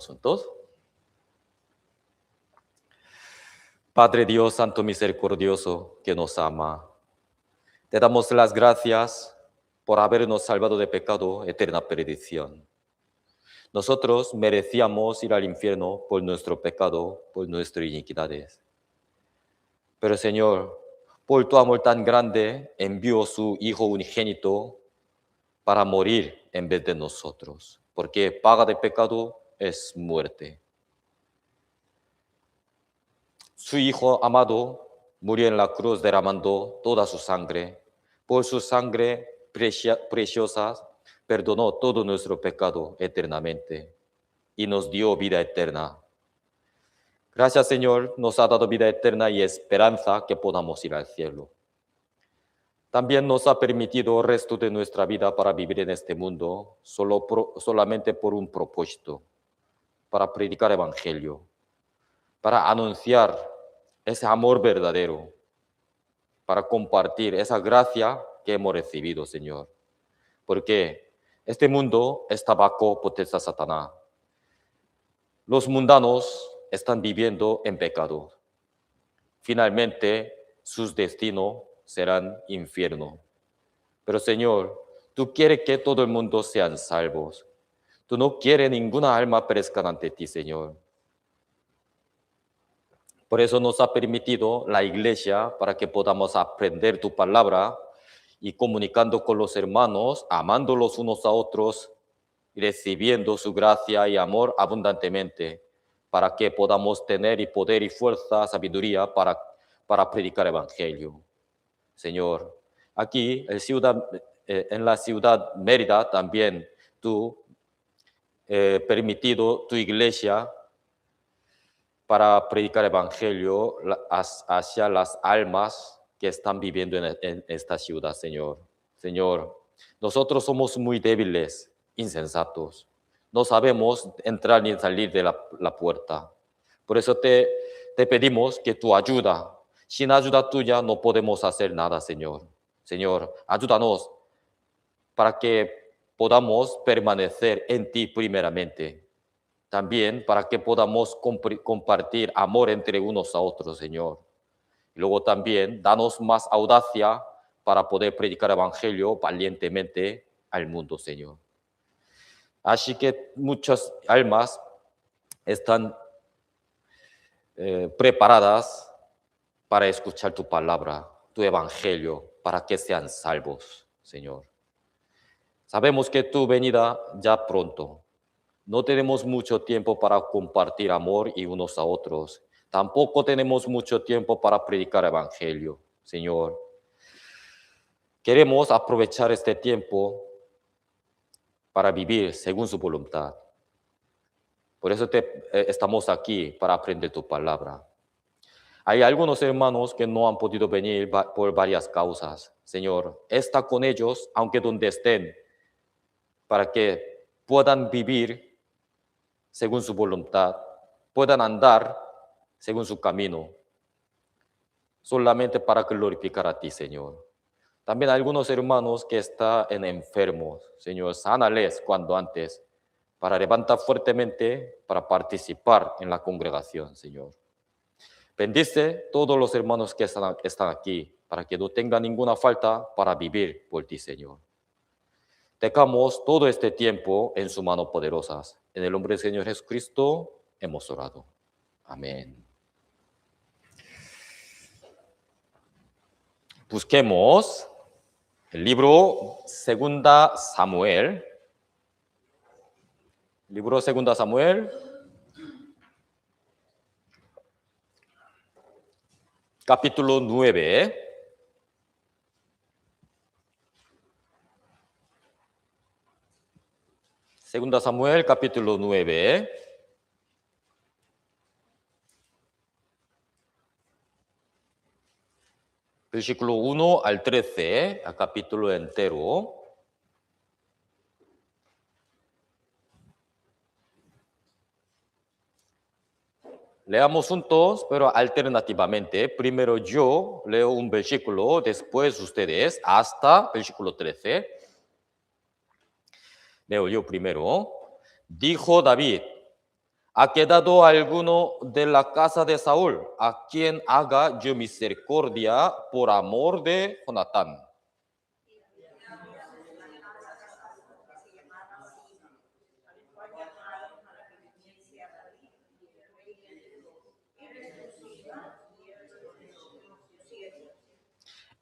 Oremos juntos. Padre Dios Santo Misericordioso, que nos ama, te damos las gracias por habernos salvado de pecado, eterna perdición. Nosotros merecíamos ir al infierno por nuestro pecado, por nuestras iniquidades. Pero Señor, por tu amor tan grande, envió su Hijo unigénito para morir en vez de nosotros, porque paga de pecado es muerte. Su Hijo amado murió en la cruz derramando toda su sangre. Por su sangre preciosa perdonó todo nuestro pecado eternamente y nos dio vida eterna. Gracias, Señor, nos ha dado vida eterna y esperanza que podamos ir al cielo. También nos ha permitido el resto de nuestra vida para vivir en este mundo solamente por un propósito, para predicar el Evangelio, para anunciar ese amor verdadero, para compartir esa gracia que hemos recibido, Señor. Porque este mundo está bajo potestad de Satanás. Los mundanos están viviendo en pecado. Finalmente, sus destinos serán infierno. Pero, Señor, tú quieres que todo el mundo sean salvos. Tú no quieres ninguna alma perezca ante ti, Señor. Por eso nos ha permitido la iglesia para que podamos aprender tu palabra y comunicando con los hermanos, amándolos unos a otros y recibiendo su gracia y amor abundantemente para que podamos tener y poder y fuerza, sabiduría para predicar el evangelio. Señor, aquí en la ciudad Mérida también tú permitido tu iglesia para predicar el evangelio hacia las almas que están viviendo en esta ciudad, Señor. Señor, nosotros somos muy débiles, insensatos. No sabemos entrar ni salir de la puerta. Por eso te pedimos que tu ayuda. Sin ayuda tuya no podemos hacer nada, Señor. Señor, ayúdanos para que podamos permanecer en ti primeramente. También para que podamos compartir amor entre unos a otros, Señor. Y luego también danos más audacia para poder predicar el evangelio valientemente al mundo, Señor. Así que muchas almas están preparadas para escuchar tu palabra, tu evangelio, para que sean salvos, Señor. Sabemos que tu venida ya pronto. No tenemos mucho tiempo para compartir amor y unos a otros. Tampoco tenemos mucho tiempo para predicar el evangelio, Señor. Queremos aprovechar este tiempo para vivir según su voluntad. Por eso estamos aquí para aprender tu palabra. Hay algunos hermanos que no han podido venir por varias causas. Señor, está con ellos, aunque donde estén, para que puedan vivir según su voluntad, puedan andar según su camino, solamente para glorificar a ti, Señor. También hay algunos hermanos que están enfermos, Señor, sánales cuando antes, para levantar fuertemente, para participar en la congregación, Señor. Bendice todos los hermanos que están aquí, para que no tengan ninguna falta para vivir por ti, Señor. Dejamos todo este tiempo en sus manos poderosas. En el nombre del Señor Jesucristo hemos orado. Amén. Busquemos el libro Segunda Samuel. Libro Segunda Samuel. Capítulo 9. Segunda Samuel, capítulo 9. Versículo 1 al 13, el capítulo entero. Leamos juntos, pero alternativamente. Primero yo leo un versículo, después ustedes, hasta versículo 13. Leo yo primero. Dijo David: ¿Ha quedado alguno de la casa de Saúl a quien haga yo misericordia por amor de Jonatán?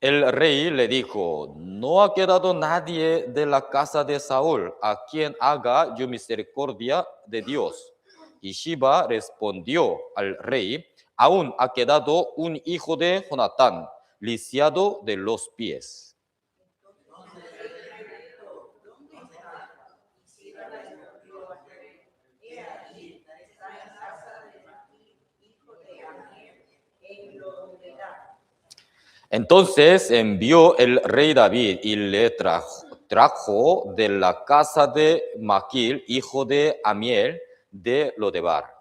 El rey le dijo, no ha quedado nadie de la casa de Saúl a quien haga yo misericordia de Dios. Y Shiba respondió al rey, aún ha quedado un hijo de Jonatán, lisiado de los pies. Entonces envió el rey David y le trajo de la casa de Maquil, hijo de Amiel, de Lodebar.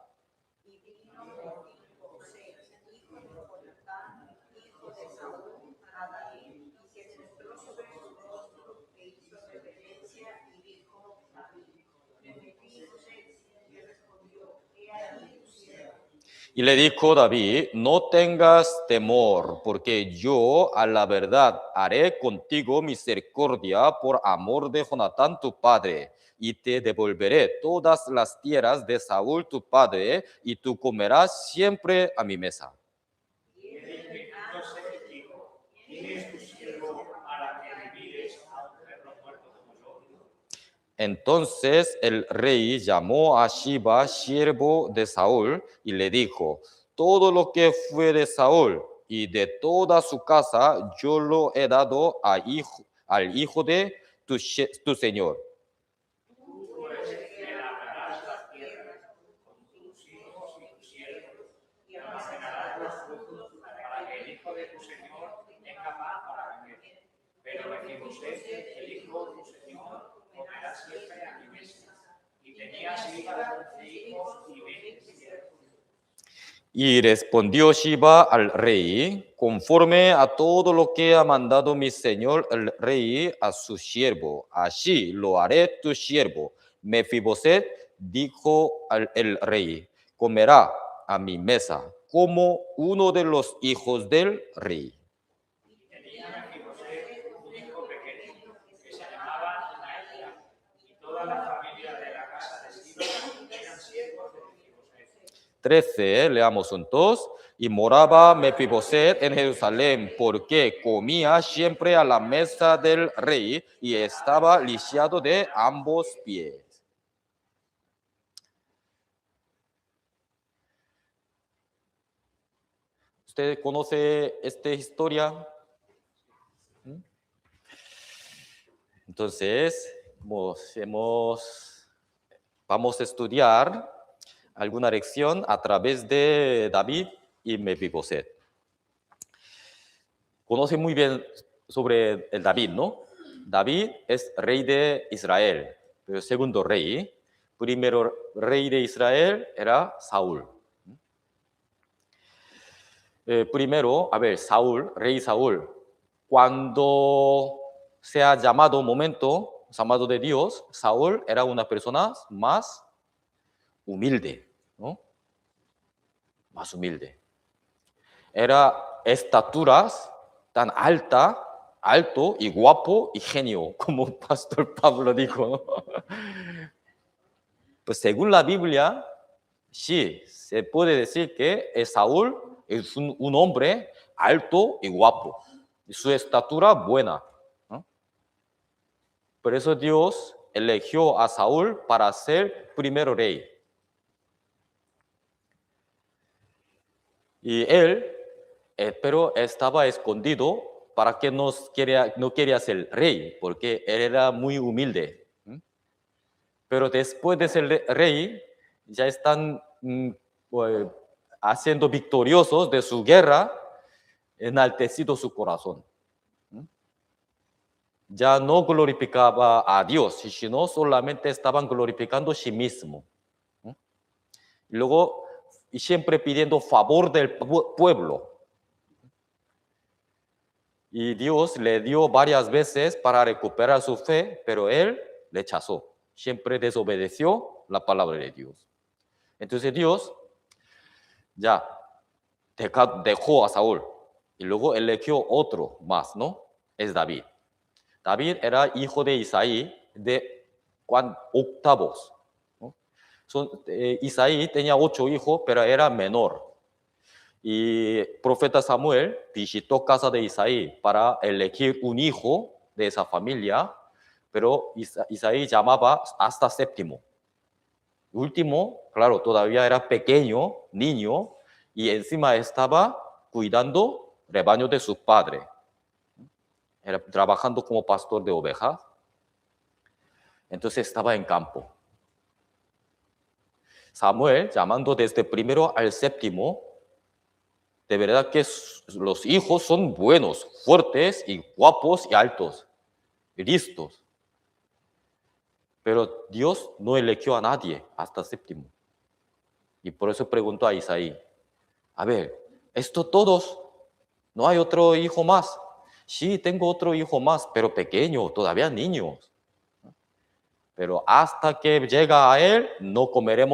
Y le dijo David, no tengas temor, porque yo a la verdad haré contigo misericordia por amor de Jonatán tu padre, y te devolveré todas las tierras de Saúl tu padre, y tú comerás siempre a mi mesa. Entonces el rey llamó a Shiba, siervo de Saúl, y le dijo, todo lo que fue de Saúl y de toda su casa, yo lo he dado al hijo de tu señor. Y respondió Shiba al rey, conforme a todo lo que ha mandado mi señor el rey a su siervo, así lo haré tu siervo. Mefiboset dijo el rey, comerá a mi mesa como uno de los hijos del rey. Leamos juntos. Y moraba Mefiboset en Jerusalén, porque comía siempre a la mesa del rey y estaba lisiado de ambos pies. ¿Usted conoce esta historia? Entonces, vamos a estudiar alguna lección a través de David y Mefiboset. Conoce muy bien sobre el David, ¿no? David es rey de Israel, pero segundo rey. Primero rey de Israel era Saúl. Primero, Saúl, rey Saúl, cuando se ha llamado llamado de Dios, Saúl era una persona más humilde, ¿no? Más humilde. Era estaturas tan alto y guapo y genio, como Pastor Pablo dijo, ¿no? Pues según la Biblia, sí, se puede decir que Saúl es un hombre alto y guapo, y su estatura buena, ¿no? Por eso Dios eligió a Saúl para ser primero rey. Y él, pero estaba escondido para que no quería ser rey, porque él era muy humilde. Pero después de ser rey, ya están haciendo victoriosos de su guerra, enaltecido su corazón. Ya no glorificaba a Dios, sino solamente estaban glorificando a sí mismo. Y luego, y siempre pidiendo favor del pueblo. Y Dios le dio varias veces para recuperar su fe, pero él rechazó. Siempre desobedeció la palabra de Dios. Entonces Dios ya dejó a Saúl y luego eligió otro más, ¿no? Es David. David era hijo de Isaí de octavos, ¿no? Isaí tenía 8 hijos, pero era menor. Y profeta Samuel visitó casa de Isaí para elegir un hijo de esa familia, pero Isaí llamaba hasta séptimo. Último, claro, todavía era pequeño, niño, y encima estaba cuidando rebaño de su padre. Era trabajando como pastor de ovejas. Entonces estaba en campo. Samuel, llamando desde primero al séptimo, de verdad que los hijos son buenos, fuertes y guapos y altos, y listos. Pero Dios no eligió a nadie hasta séptimo. Y por eso preguntó a Isaí, a ver, ¿esto todos? ¿No hay otro hijo más? Sí, tengo otro hijo más, pero pequeño, todavía niños. Pero hasta que llega a él, no comeré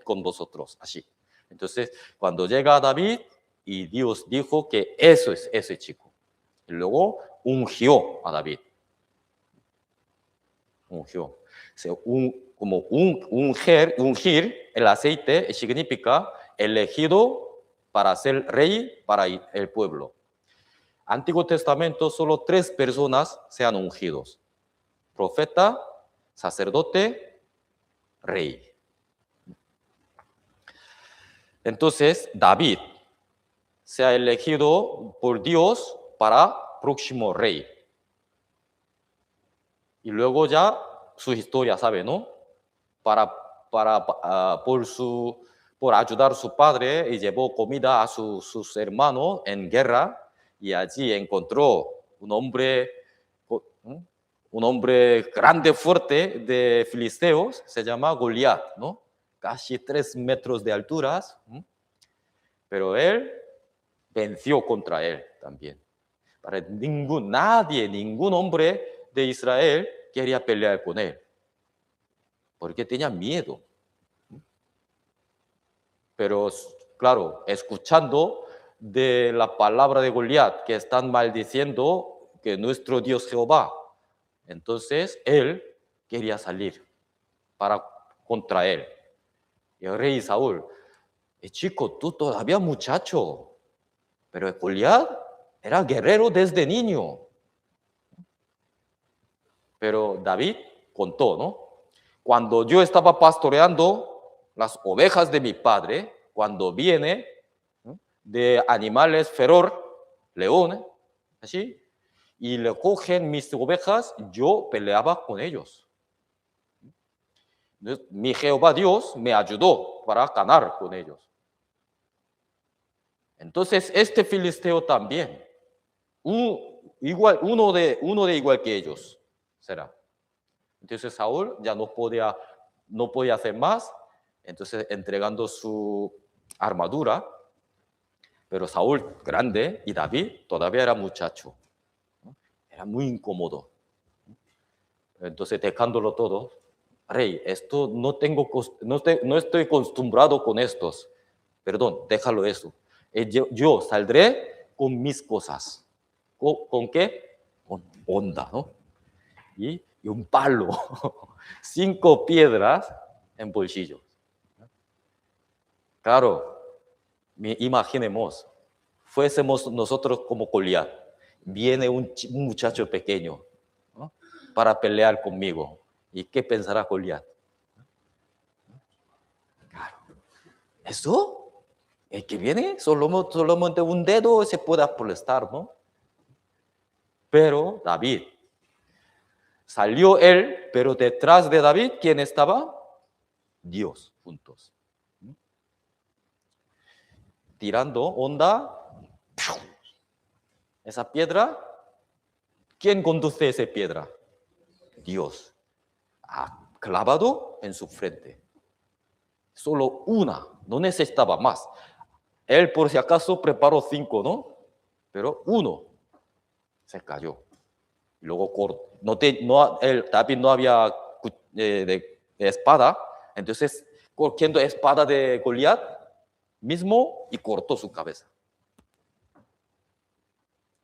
con vosotros, así. Entonces, cuando llega a David, y Dios dijo que eso es ese chico. Y luego ungió a David. Ungió. Como ungir, el aceite significa elegido para ser rey para el pueblo. Antiguo Testamento, solo 3 personas sean ungidos. Profeta, sacerdote, rey. Entonces, David se ha elegido por Dios para próximo rey. Y luego ya su historia, ¿sabe, no? Por ayudar a su padre y llevó comida a sus hermanos en guerra y allí encontró un hombre grande, fuerte de filisteos, se llama Goliat, ¿no? Casi 3 metros de altura, pero él venció contra él también. Ningún hombre de Israel quería pelear con él, porque tenía miedo. Pero, claro, escuchando de la palabra de Goliat, que están maldiciendo que nuestro Dios Jehová, entonces él quería salir contra él. Y el rey Saúl, chico, tú todavía muchacho, pero Goliat era guerrero desde niño. Pero David contó, ¿no? Cuando yo estaba pastoreando las ovejas de mi padre, cuando viene de animales feroz, león, así, y le cogen mis ovejas, yo peleaba con ellos. Mi Jehová Dios me ayudó para ganar con ellos. Entonces, este filisteo también, uno de igual que ellos será. Entonces Saúl ya no podía hacer más, entonces entregando su armadura, pero Saúl grande y David todavía era muchacho, ¿no? Era muy incómodo. Entonces dejándolo todo, rey, esto no estoy acostumbrado con estos, perdón, déjalo eso. Yo saldré con mis cosas. ¿Con qué? Con onda, ¿no? Y un palo, 5 piedras en bolsillo. Claro, imaginemos, fuésemos nosotros como Goliat, viene un muchacho pequeño, ¿no?, para pelear conmigo. ¿Y qué pensará Goliat? Claro, ¿eso? El que viene solamente un dedo se puede aplastar, ¿no? Pero David, salió él, pero detrás de David, ¿quién estaba? Dios, juntos. Tirando onda, esa piedra, ¿quién conduce esa piedra? Dios. Clavado en su frente. Solo una, no necesitaba más. Él por si acaso preparó 5, ¿no? Pero uno se cayó. Luego David no había de espada, Entonces, cogiendo espada de Goliat mismo y cortó su cabeza.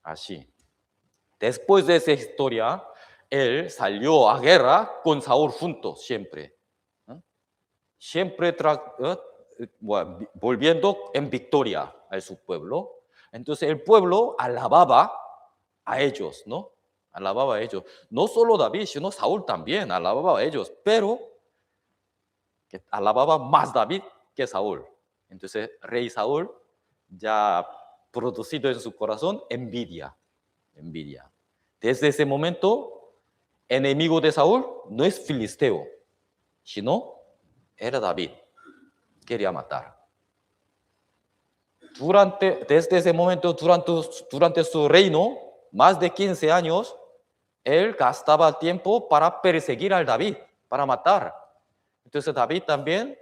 Así. Después de esa historia, él salió a guerra con Saúl juntos siempre. Siempre volviendo en victoria a su pueblo. Entonces el pueblo alababa a ellos, ¿no? Alababa a ellos. No solo David, sino Saúl también alababa a ellos, pero que alababa más David que Saúl. Entonces rey Saúl ya producido en su corazón envidia. Desde ese momento, enemigo de Saúl no es filisteo, sino era David. Quería matar. Desde ese momento, durante su reino, más de 15 años, él gastaba tiempo para perseguir al David, para matar. Entonces David también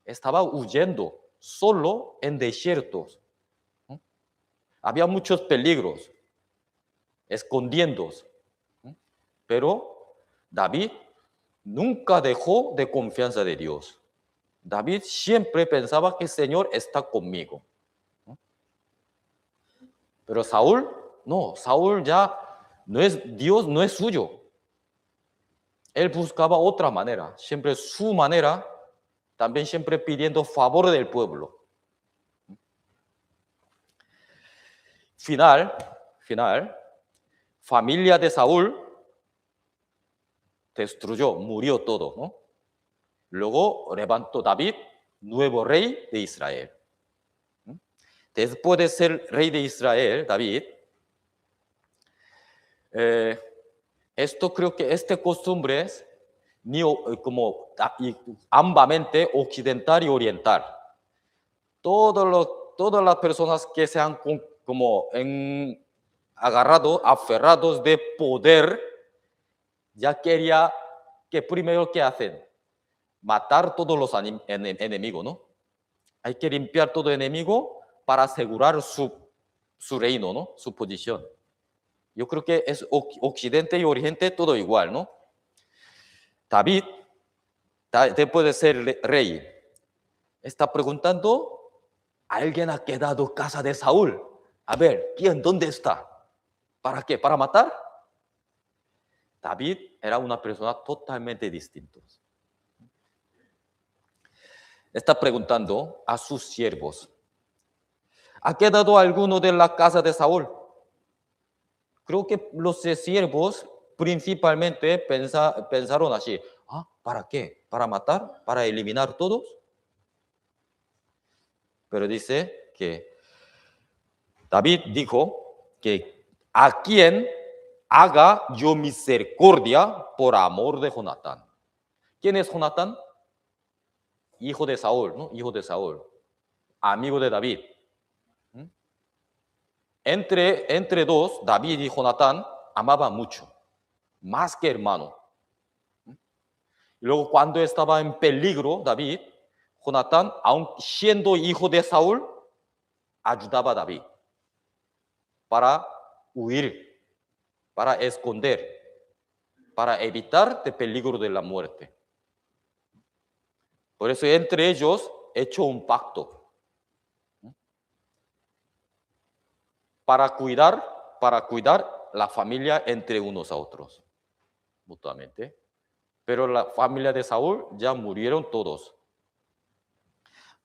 estaba huyendo, solo en desiertos. Había muchos peligros, escondiéndose. Pero David nunca dejó de confianza de Dios. David siempre pensaba que el Señor está conmigo. Pero Saúl, no, Saúl ya no es, Dios no es suyo. Él buscaba otra manera, siempre su manera, también siempre pidiendo favor del pueblo. Final, familia de Saúl destruyó, murió todo, ¿no? Luego levantó David, nuevo rey de Israel. Después de ser rey de Israel, David, esto creo que esta costumbre es como ambamente occidental y oriental. Todas las personas que se han como aferrados de poder, ya quería que primero ¿qué hacen? Matar todos los enemigos, ¿no? Hay que limpiar todo enemigo para asegurar su reino, ¿no? Su posición. Yo creo que es Occidente y Oriente todo igual, ¿no? David, después de ser rey, está preguntando, ¿alguien ha quedado casa de Saúl? A ver, ¿quién? ¿Dónde está? ¿Para qué? ¿Para matar? David era una persona totalmente distinta. Está preguntando a sus siervos, ¿ha quedado alguno de la casa de Saúl? Creo que los siervos principalmente pensaron así, ¿para qué? ¿Para matar? ¿Para eliminar todos? Pero dice que David dijo que a quien haga yo misericordia por amor de Jonatán. ¿Quién es Jonatán? Hijo de Saúl, ¿no? Hijo de Saúl, amigo de David. Entre dos, David y Jonatán amaban mucho, más que hermano. Y luego cuando estaba en peligro David, Jonatán, aun siendo hijo de Saúl, ayudaba a David para huir, para esconder, para evitar el peligro de la muerte. Por eso entre ellos hecho un pacto para cuidar la familia entre unos a otros, mutuamente. Pero la familia de Saúl ya murieron todos.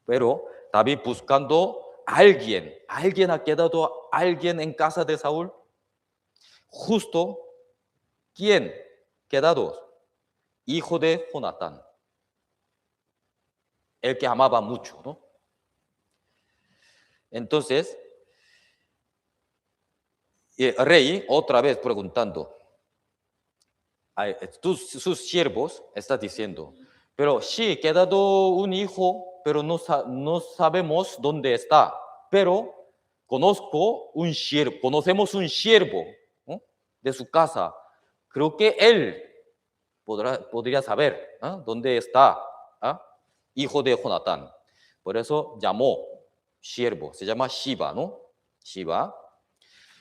Pero David buscando a alguien ha quedado alguien en casa de Saúl. Justo, ¿quién quedado? Hijo de Jonatán, el que amaba mucho, ¿no? Entonces, el rey otra vez preguntando, sus siervos está diciendo, pero sí, quedado un hijo, pero no sabemos dónde está, pero conocemos un siervo, ¿no? De su casa. Creo que él podría saber, ¿no? Dónde está, hijo de Jonatán. Por eso llamó siervo, se llama Shiba, ¿no? Shiba.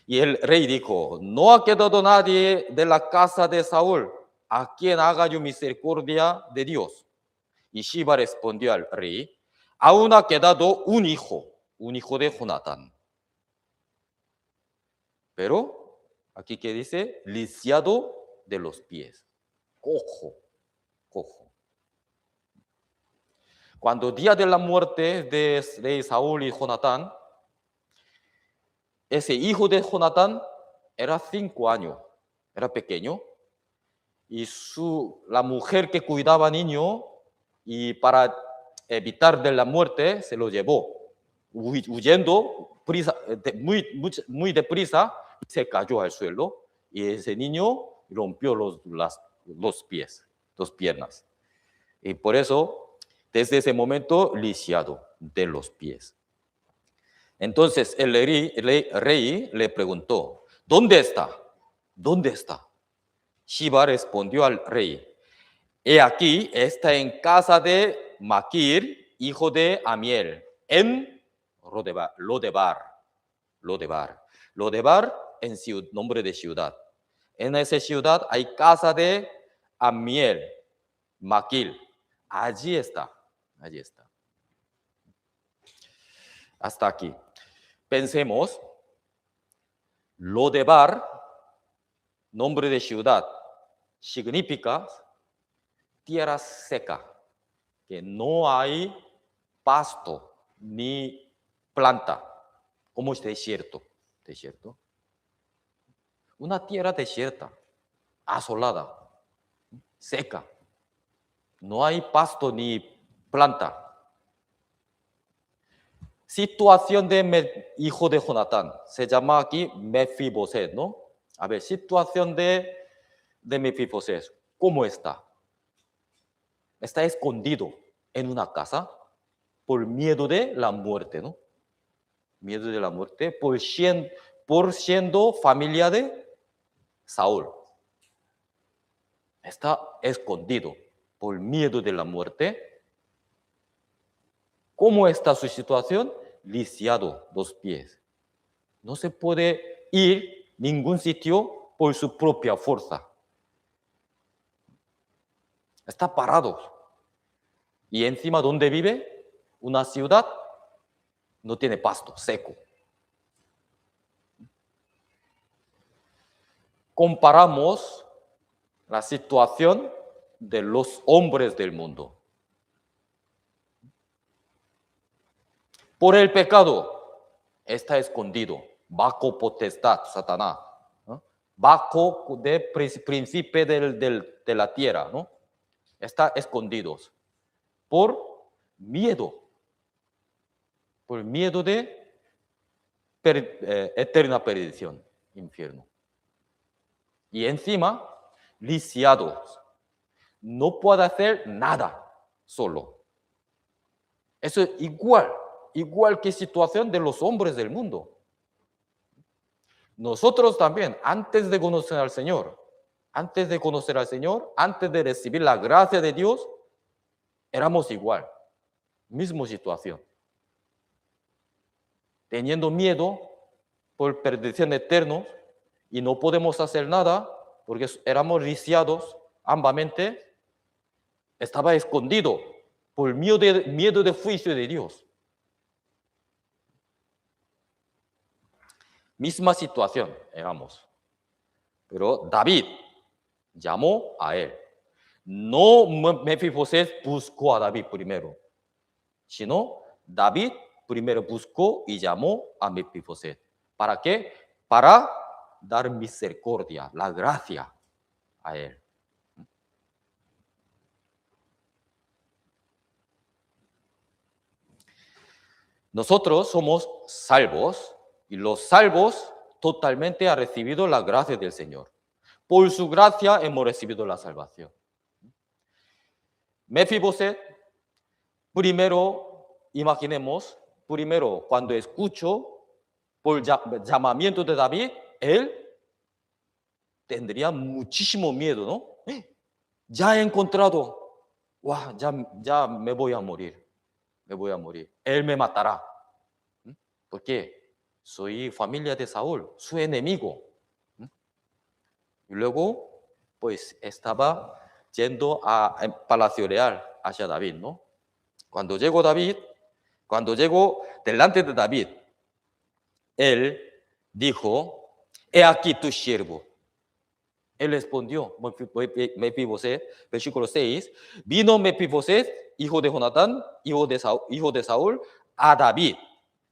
Y el rey dijo, no ha quedado nadie de la casa de Saúl a quien haga yo misericordia de Dios. Y Siba respondió al rey, aún ha quedado un hijo de Jonatán. Pero, aquí que dice, lisiado de los pies, cojo. Cuando día de la muerte de rey Saúl y Jonatán, ese hijo de Jonatán era 5 años, era pequeño, y la mujer que cuidaba al niño, y para evitar de la muerte, se lo llevó, huyendo muy deprisa, se cayó al suelo, y ese niño rompió los pies, las piernas. Y por eso, desde ese momento, lisiado de los pies. Entonces el rey le preguntó, ¿dónde está? ¿Dónde está? Siba respondió al rey, he aquí, está en casa de Maquir, hijo de Amiel, en Lodebar. Lodebar en nombre de ciudad. En esa ciudad hay casa de Amiel, Maquir. Allí está. Hasta aquí. Pensemos, Lodebar, nombre de ciudad, significa tierra seca, que no hay pasto ni planta, como es desierto. Una tierra desierta, asolada, seca. No hay pasto ni planta. Situación de hijo de Jonatán. Se llama aquí Mefiboset, ¿no? A ver, situación de Mefiboset. ¿Cómo está? Está escondido en una casa por miedo de la muerte, ¿no? Miedo de la muerte por siendo familia de Saúl. Está escondido por miedo de la muerte. ¿Cómo está su situación? Lisiado los pies. No se puede ir a ningún sitio por su propia fuerza. Está parado. Y encima, ¿dónde vive? Una ciudad no tiene pasto, seco. Comparamos la situación de los hombres del mundo. Por el pecado está escondido, bajo potestad, Satanás, ¿no? Bajo de príncipe de la tierra, ¿no? Está escondido por miedo de eterna perdición, infierno. Y encima, lisiados, no puede hacer nada solo. Eso es igual que situación de los hombres del mundo. Nosotros también, antes de conocer al Señor, antes de recibir la gracia de Dios, éramos igual, misma situación. Teniendo miedo por perdición eterna y no podemos hacer nada porque éramos lisiados ambamente, estaba escondido por miedo de juicio de Dios. Misma situación éramos. Pero David llamó a él. No Mefiboset buscó a David primero, sino David primero buscó y llamó a Mefiboset. ¿Para qué? Para dar misericordia, la gracia a él. Nosotros somos salvos y los salvos totalmente han recibido la gracia del Señor. Por su gracia hemos recibido la salvación. Mefiboset, imaginemos, cuando escuchó por llamamiento de David, él tendría muchísimo miedo, ¿no? Ya he encontrado, ya me voy a morir. Él me matará. ¿Por qué? Soy familia de Saúl, su enemigo. Y luego, pues, estaba yendo al Palacio Real hacia David, ¿no? Cuando llegó delante de David, él dijo, he aquí tu siervo. Él respondió, Mefiboset, versículo 6, vino Mefiboset, hijo de Jonatán, hijo de Saúl, a David.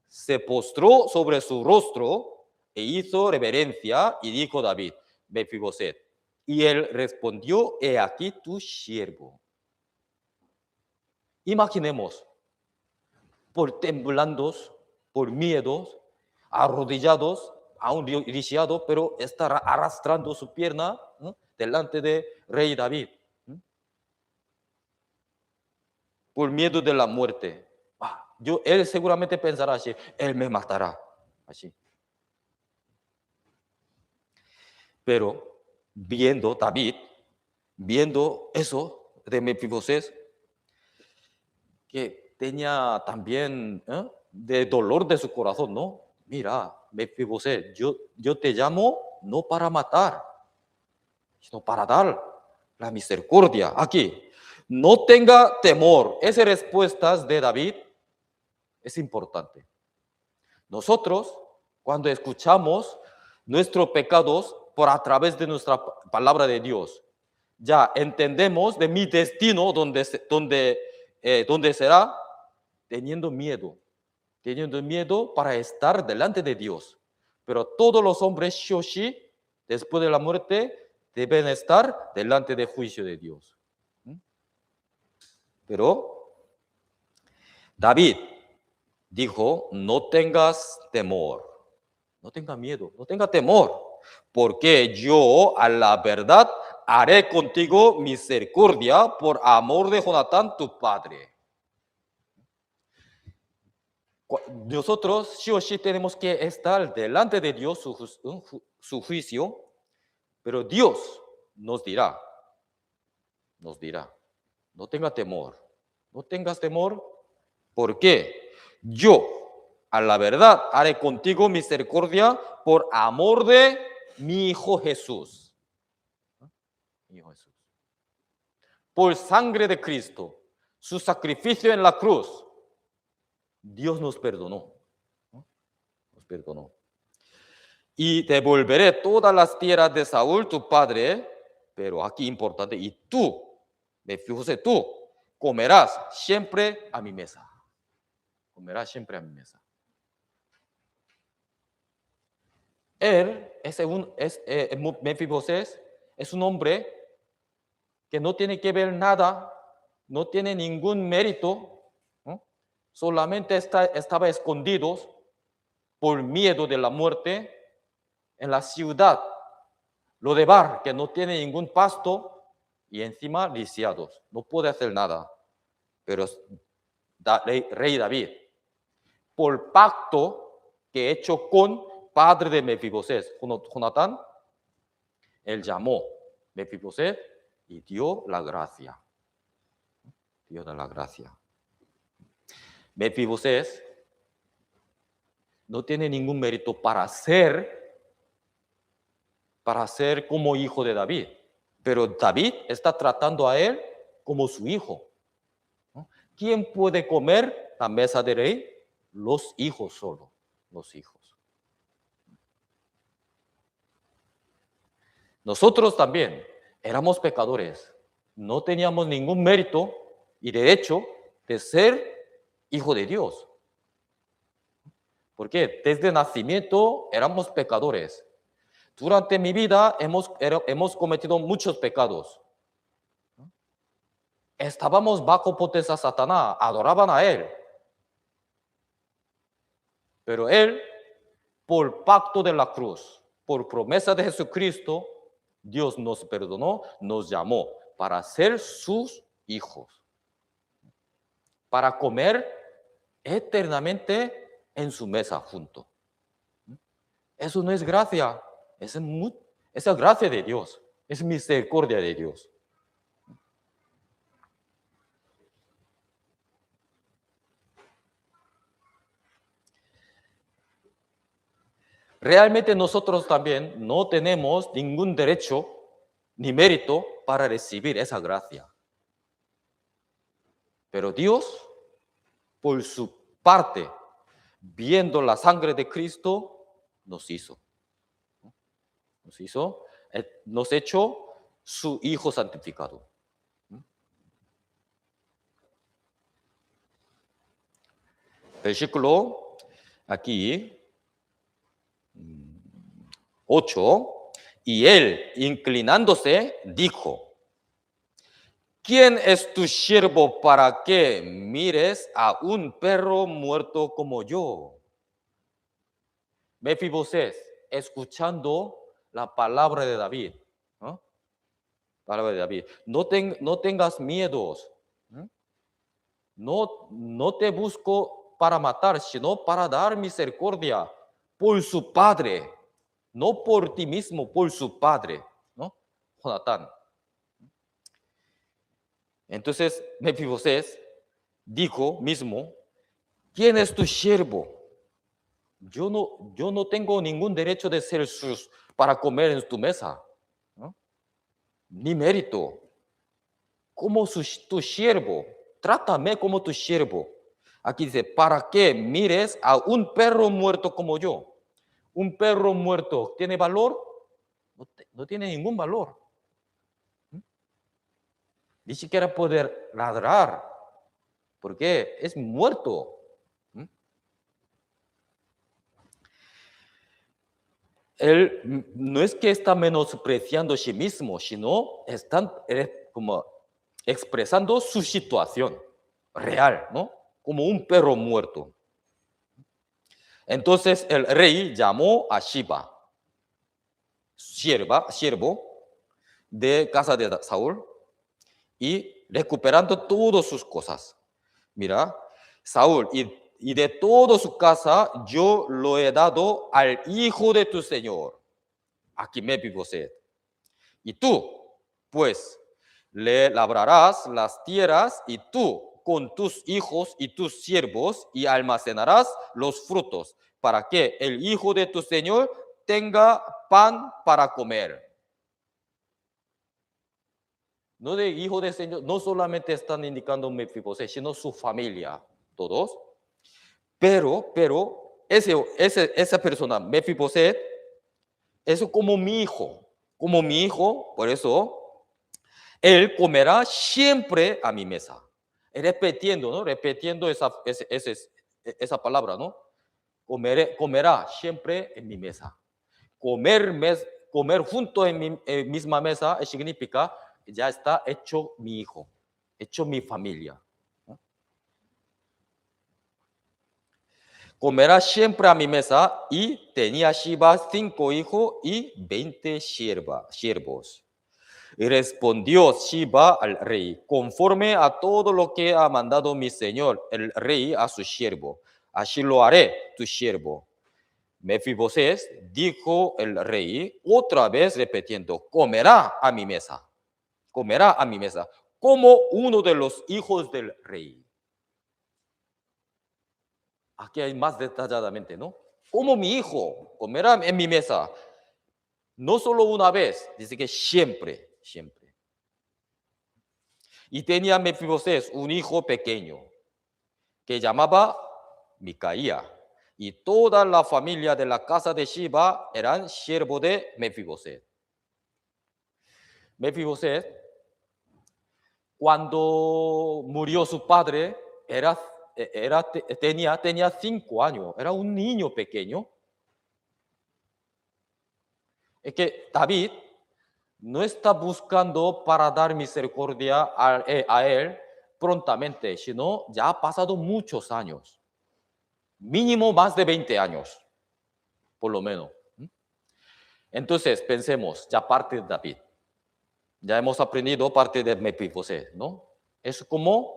Se postró sobre su rostro e hizo reverencia y dijo David, Mefiboset. Y él respondió, he aquí tu siervo. Imaginemos, por temblandos, por miedos, arrodillados, aún lisiado, pero está arrastrando su pierna, ¿no?, delante de rey David, ¿no?, por miedo de la muerte. Él seguramente pensará así, él me matará, así. Pero David, viendo eso de Mefiboset, que tenía también de dolor de su corazón, ¿no? Mira, Mefiboset, yo te llamo no para matar, sino para dar la misericordia. Aquí, no tenga temor. Esas respuestas de David es importante. Nosotros, cuando escuchamos nuestros pecados por a través de nuestra palabra de Dios, ya entendemos de mi destino donde será, teniendo miedo para estar delante de Dios. Pero todos los hombres shoshi, después de la muerte, deben estar delante del juicio de Dios. Pero David dijo, no tengas temor, no tenga miedo, no tenga temor, porque yo a la verdad haré contigo misericordia por amor de Jonatán tu padre. Nosotros sí o sí tenemos que estar delante de Dios, su juicio, pero Dios nos dirá, no tenga temor, no tengas temor, porque yo a la verdad haré contigo misericordia por amor de mi Hijo Jesús. Mi Hijo Jesús. Por sangre de Cristo, su sacrificio en la cruz, Dios nos perdonó. Nos perdonó. Y devolveré todas las tierras de Saúl, tu padre, pero aquí importante, y tú, Mefiboset, tú comerás siempre a mi mesa. Comerás siempre a mi mesa. Él Mefiboset es un hombre que no tiene que ver nada, no tiene ningún mérito, ¿no? Solamente estaba escondido por miedo de la muerte en la ciudad, Lodebar, que no tiene ningún pasto y encima lisiados, no puede hacer nada. Pero rey David, por pacto que he hecho con padre de Mefiboset, Jonatán, él llamó Mefiboset y dio la gracia. Dio la gracia. Mefiboset no tiene ningún mérito para ser como hijo de David, pero David está tratando a él como su hijo. ¿Quién puede comer la mesa del rey? Los hijos solo, los hijos. Nosotros también éramos pecadores, no teníamos ningún mérito y derecho de ser hijo de Dios. Porque desde nacimiento éramos pecadores. Durante mi vida hemos cometido muchos pecados. Estábamos bajo potestad de Satanás, adoraban a él. Pero él, por pacto de la cruz, por promesa de Jesucristo, Dios nos perdonó, nos llamó para ser sus hijos, para comer eternamente en su mesa junto. Eso no es gracia, esa es gracia de Dios, es misericordia de Dios. Realmente nosotros también no tenemos ningún derecho ni mérito para recibir esa gracia. Pero Dios, por su parte, viendo la sangre de Cristo, nos hizo. Nos echó su Hijo santificado. Versículo aquí 8. Y él, inclinándose, dijo: ¿Quién es tu siervo para que mires a un perro muerto como yo? Mefiboset, escuchando la palabra de David. ¿No? Palabra de David. No tengas miedos. No te busco para matar, sino para dar misericordia por su padre. No por ti mismo, por su padre. ¿No? Jonatán. Entonces Mefiboset dijo mismo: ¿Quién es tu siervo? Yo no tengo ningún derecho de ser para comer en tu mesa, ¿no? Ni mérito. Como tu siervo, trátame como tu siervo. Aquí dice: para que mires a un perro muerto como yo. Un perro muerto, ¿tiene valor? No tiene ningún valor. Ni siquiera poder ladrar, porque es muerto. Él no es que está menospreciando a sí mismo, sino está como expresando su situación real, ¿no? Como un perro muerto. Entonces el rey llamó a Shiba, siervo de casa de Saúl, y recuperando todas sus cosas. Mira, Saúl, y de toda su casa yo lo he dado al hijo de tu señor, aquí Mefiboset. Y tú, pues, le labrarás las tierras, y tú con tus hijos y tus siervos, y almacenarás los frutos, para que el hijo de tu señor tenga pan para comer. No de hijo del señor, no solamente están indicando Mefiboset, sino su familia, todos. Pero esa persona, Mefiboset, es como mi hijo, por eso él comerá siempre a mi mesa. Repitiendo, ¿no? Repitiendo esa palabra, ¿no? Comerá siempre en mi mesa. Comer junto en mi misma mesa significa ya está hecho mi hijo, hecho mi familia. ¿No? Comerá siempre a mi mesa, y tenía Shiba 5 hijos y 20 siervos. Y respondió Shiba al rey: conforme a todo lo que ha mandado mi señor el rey a su siervo, así lo haré tu siervo. Mefiboset, dijo el rey, otra vez repitiendo: comerá a mi mesa, como uno de los hijos del rey. Aquí hay más detalladamente, ¿no? Como mi hijo, comerá en mi mesa. No solo una vez, dice que siempre. Y tenía Mefiboset un hijo pequeño que llamaba Micaía, y toda la familia de la casa de Shiba eran siervos de Mefiboset. Mefiboset, cuando murió su padre, tenía 5 años, era un niño pequeño. Es que David no está buscando para dar misericordia a él prontamente, sino ya ha pasado muchos años, mínimo más de 20 años, por lo menos. Entonces, pensemos, ya parte de David, ya hemos aprendido parte de Mefiboset, ¿no? Es como,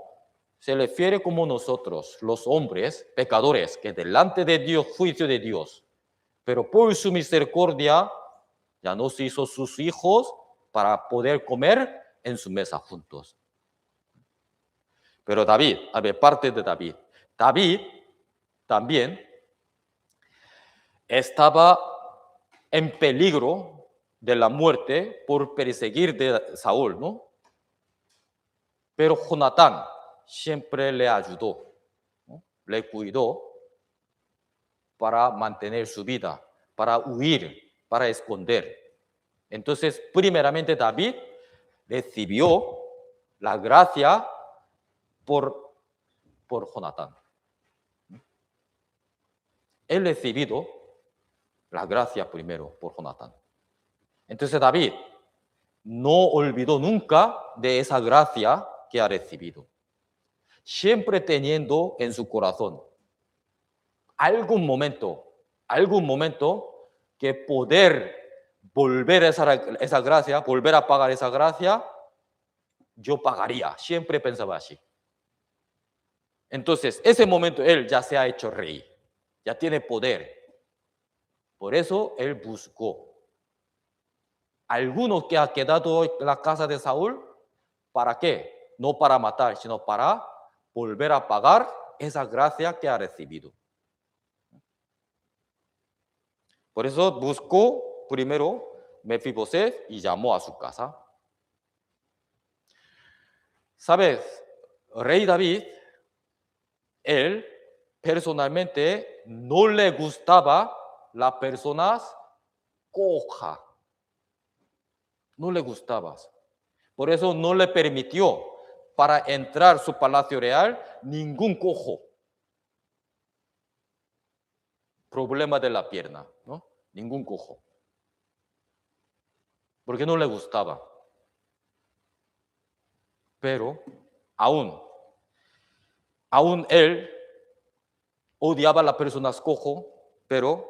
se refiere como nosotros, los hombres pecadores, que delante de Dios, juicio de Dios, pero por su misericordia ya nos hizo sus hijos para poder comer en su mesa juntos. Pero David, a ver, parte de David. David también estaba en peligro de la muerte por perseguir de Saúl, ¿no? Pero Jonatán, siempre le ayudó, ¿no? Le cuidó para mantener su vida, para huir, para esconder. Entonces, primeramente David recibió la gracia por Jonatán. Él recibido la gracia primero por Jonatán. Entonces David no olvidó nunca de esa gracia que ha recibido, siempre teniendo en su corazón algún momento que poder volver a esa gracia, volver a pagar esa gracia, yo pagaría. Siempre pensaba así. Entonces, ese momento él ya se ha hecho rey, ya tiene poder. Por eso él buscó algunos que ha quedado en la casa de Saúl. ¿Para qué? No para matar, sino para volver a pagar esa gracia que ha recibido. Por eso buscó primero Mefiboset y llamó a su casa. ¿Sabes? Rey David, él personalmente no le gustaba las personas cojas. No le gustaba. Por eso no le permitió para entrar a su palacio real ningún cojo. Problema de la pierna, ¿no? Ningún cojo. Porque no le gustaba. Pero aún él odiaba a las personas cojo, pero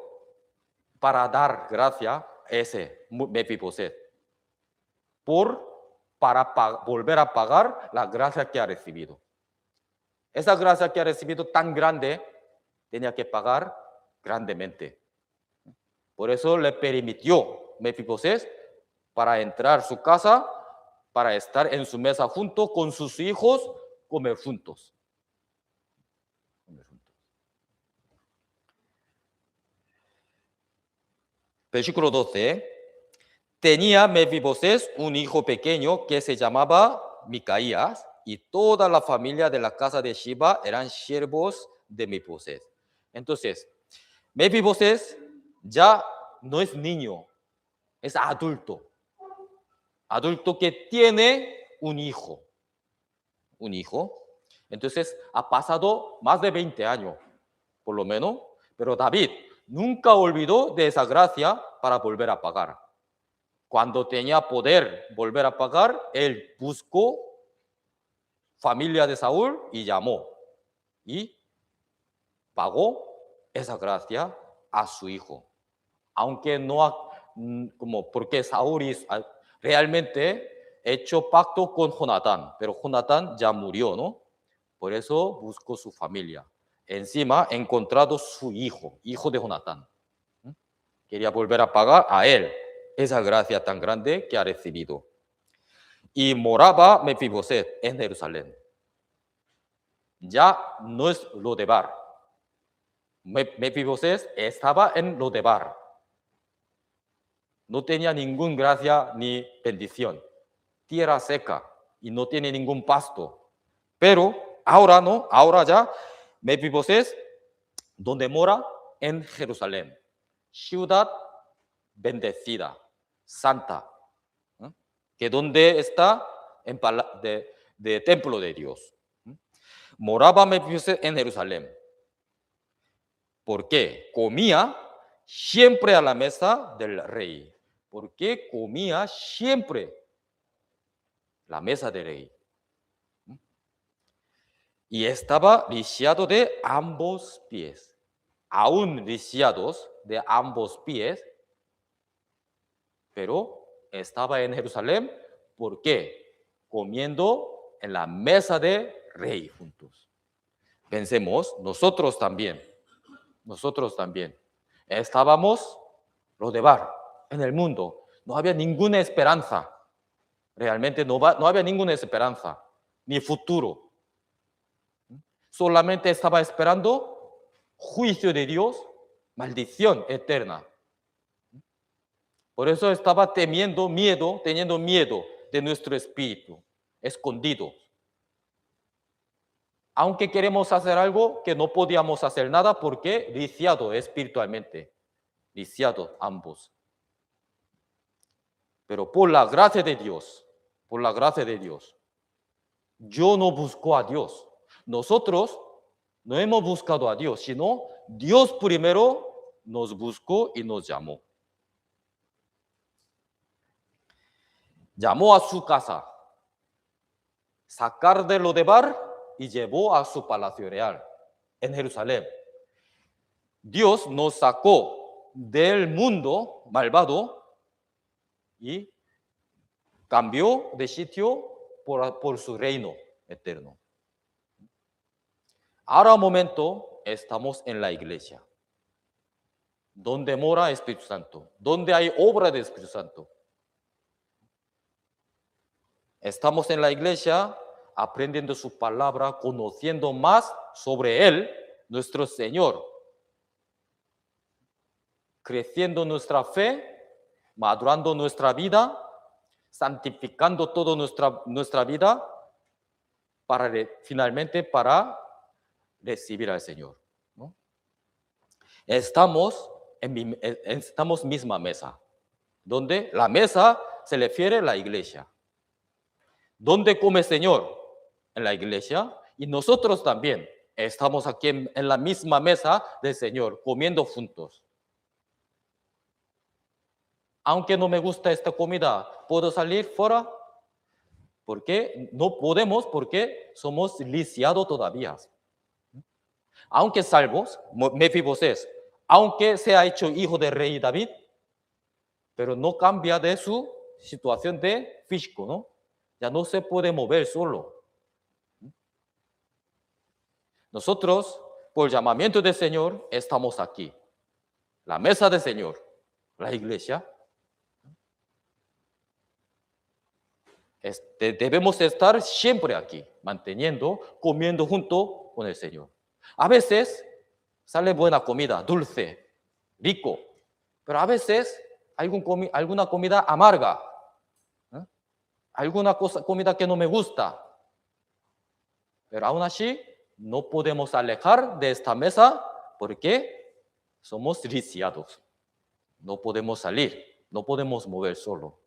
para dar gracia a ese Mefiboset, para volver a pagar la gracia que ha recibido. Esa gracia que ha recibido tan grande, tenía que pagar grandemente. Por eso le permitió Mefiboset para entrar a su casa, para estar en su mesa junto con sus hijos, comer juntos. Versículo 12. Tenía Mefiboset un hijo pequeño que se llamaba Micaías, y toda la familia de la casa de Shiba eran siervos de Mefiboset. Entonces, Mefiboset ya no es niño, es adulto. Adulto que tiene un hijo. Un hijo. Entonces, ha pasado más de 20 años, por lo menos, pero David nunca olvidó de esa gracia para volver a pagar. Cuando tenía poder volver a pagar, él buscó familia de Saúl y llamó y pagó esa gracia a su hijo. Aunque no, porque Saúl realmente hecho pacto con Jonatán, pero Jonatán ya murió, ¿no? Por eso buscó su familia. Encima encontrado su hijo de Jonatán. Quería volver a pagar a él esa gracia tan grande que ha recibido. Y moraba Mefiboset en Jerusalén. Ya no es Lodebar. Mefiboset estaba en Lodebar. No tenía ninguna gracia ni bendición. Tierra seca y no tiene ningún pasto. Pero ahora no, ahora ya Mefiboset, donde mora en Jerusalén, ciudad bendecida, santa, ¿no? Que donde está de templo de Dios. Moraba Mefiboset en Jerusalén. ¿Por qué? Comía siempre a la mesa del rey. ¿Por qué comía siempre la mesa del rey? Y estaba lisiado de ambos pies. Aún lisiados de ambos pies, pero estaba en Jerusalén. ¿Por qué? Comiendo en la mesa de rey juntos. Pensemos, nosotros también estábamos Lodebar en el mundo. No había ninguna esperanza. Realmente no había ninguna esperanza, ni futuro. Solamente estaba esperando juicio de Dios, maldición eterna. Por eso estaba teniendo miedo de nuestro espíritu, escondido. Aunque queremos hacer algo que no podíamos hacer nada porque lisiado espiritualmente, lisiado ambos. Pero por la gracia de Dios, por la gracia de Dios, yo no busco a Dios. Nosotros no hemos buscado a Dios, sino Dios primero nos buscó y nos llamó. Llamó a su casa, sacar de Lodebar y llevó a su palacio real en Jerusalén. Dios nos sacó del mundo malvado y cambió de sitio por su reino eterno. Ahora un momento estamos en la iglesia, donde mora el Espíritu Santo, donde hay obra del Espíritu Santo. Estamos en la iglesia aprendiendo su palabra, conociendo más sobre Él, nuestro Señor, creciendo nuestra fe, madurando nuestra vida, santificando toda nuestra vida finalmente para recibir al Señor, ¿no? Estamos misma mesa, donde la mesa se refiere a la iglesia. ¿Dónde come el Señor? En la iglesia. Y nosotros también estamos aquí en la misma mesa del Señor, comiendo juntos. Aunque no me gusta esta comida, ¿puedo salir fuera? ¿Por qué? No podemos porque somos lisiados todavía. Aunque salvos, Mefibosés, aunque se ha hecho hijo del rey David, pero no cambia de su situación de físico, ¿no? Ya no se puede mover solo. Nosotros, por llamamiento del Señor, estamos aquí. La mesa del Señor, la iglesia. Debemos estar siempre aquí, manteniendo, comiendo junto con el Señor. A veces sale buena comida, dulce, rico, pero a veces hay alguna comida amarga, ¿eh? Alguna comida que no me gusta. Pero aún así, no podemos alejar de esta mesa porque somos lisiados. No podemos salir, no podemos mover solo.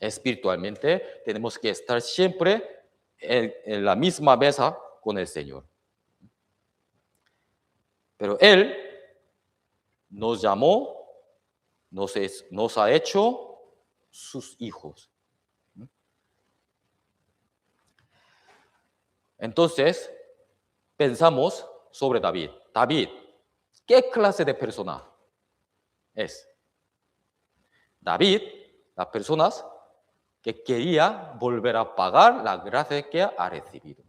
Espiritualmente tenemos que estar siempre en la misma mesa con el Señor. Pero Él nos llamó, nos ha hecho sus hijos. Entonces, pensamos sobre David. David, ¿qué clase de persona es? David, las personas que quería volver a pagar la gracia que ha recibido.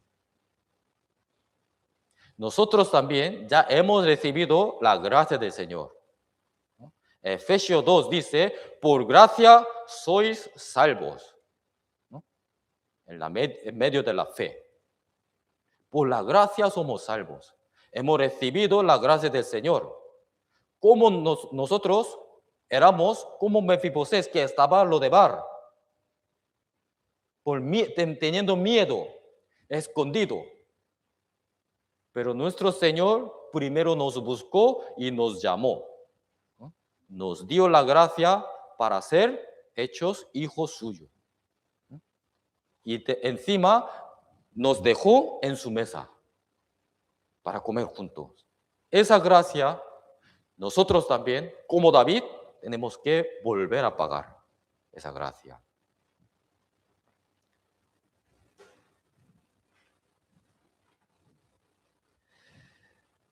Nosotros también ya hemos recibido la gracia del Señor. Efesios 2 dice, por gracia sois salvos, ¿no? En medio de la fe. Por la gracia somos salvos. Hemos recibido la gracia del Señor. Como nosotros éramos como Mefibosés, que estaba a Lodebar, teniendo miedo, escondido. Pero nuestro Señor primero nos buscó y nos llamó. Nos dio la gracia para ser hechos hijos suyos. Y encima nos dejó en su mesa para comer juntos. Esa gracia, nosotros también, como David, tenemos que volver a pagar esa gracia.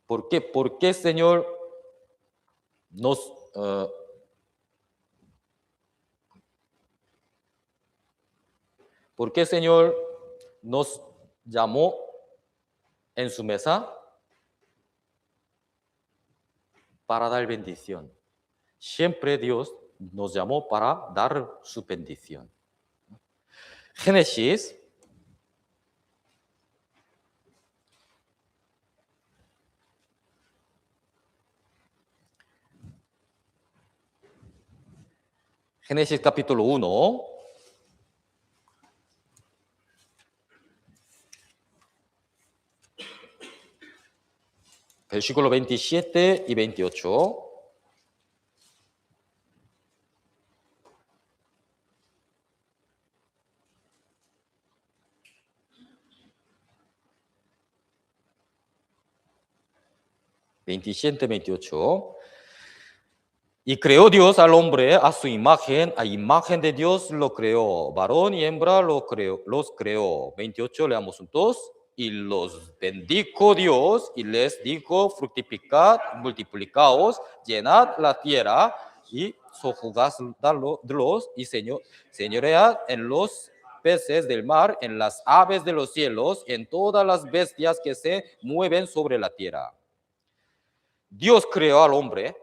¿Por qué, Señor, ¿por qué, Señor, nos llamó en su mesa? Para dar bendición. Siempre Dios nos llamó para dar su bendición. Génesis capítulo 1. versículo 27 y 28. Y creó Dios al hombre a su imagen, a imagen de Dios lo creó, varón y hembra los creó. 28, leamos juntos. Y los bendijo Dios y les dijo, fructificad, multiplicaos, llenad la tierra y sojuzgadlos y señoread en los peces del mar, en las aves de los cielos, en todas las bestias que se mueven sobre la tierra. Dios creó al hombre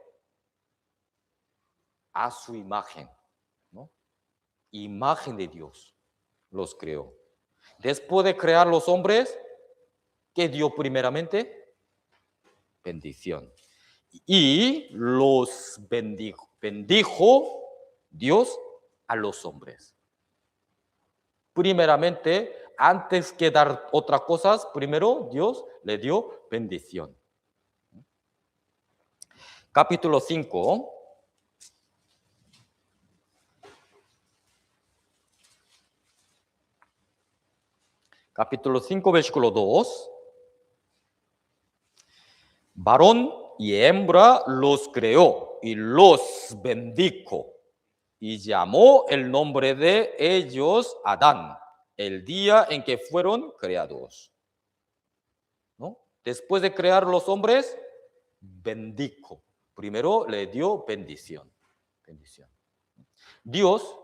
a su imagen, ¿no? Imagen de Dios los creó. Después de crear los hombres, ¿qué dio primeramente? Bendición. Y los bendijo Dios a los hombres. Primeramente, antes que dar otras cosas, primero Dios le dio bendición. Capítulo 5. Capítulo 5, versículo 2. Varón y hembra los creó y los bendijo y llamó el nombre de ellos Adán, el día en que fueron creados. ¿No? Después de crear los hombres, bendijo. Primero le dio bendición. Bendición. Dios,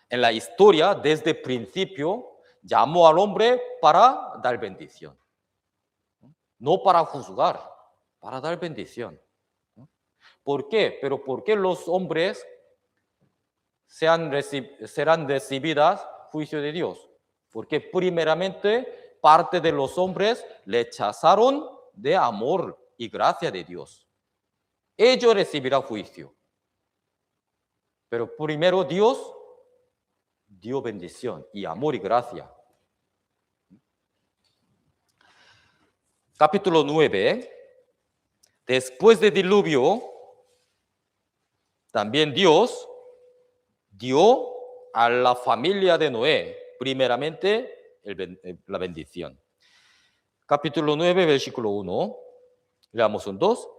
en la historia, desde el principio, llamó al hombre para dar bendición. No para juzgar, para dar bendición. ¿Por qué? Pero ¿por qué los hombres serán recibidas juicio de Dios? Porque primeramente parte de los hombres rechazaron de amor y gracia de Dios. Ellos recibirán juicio. Pero primero Dios dio bendición y amor y gracia. Capítulo 9. Después del diluvio, también Dios dio a la familia de Noé, primeramente, la bendición. Capítulo 9, versículo 1. Leamos un 2.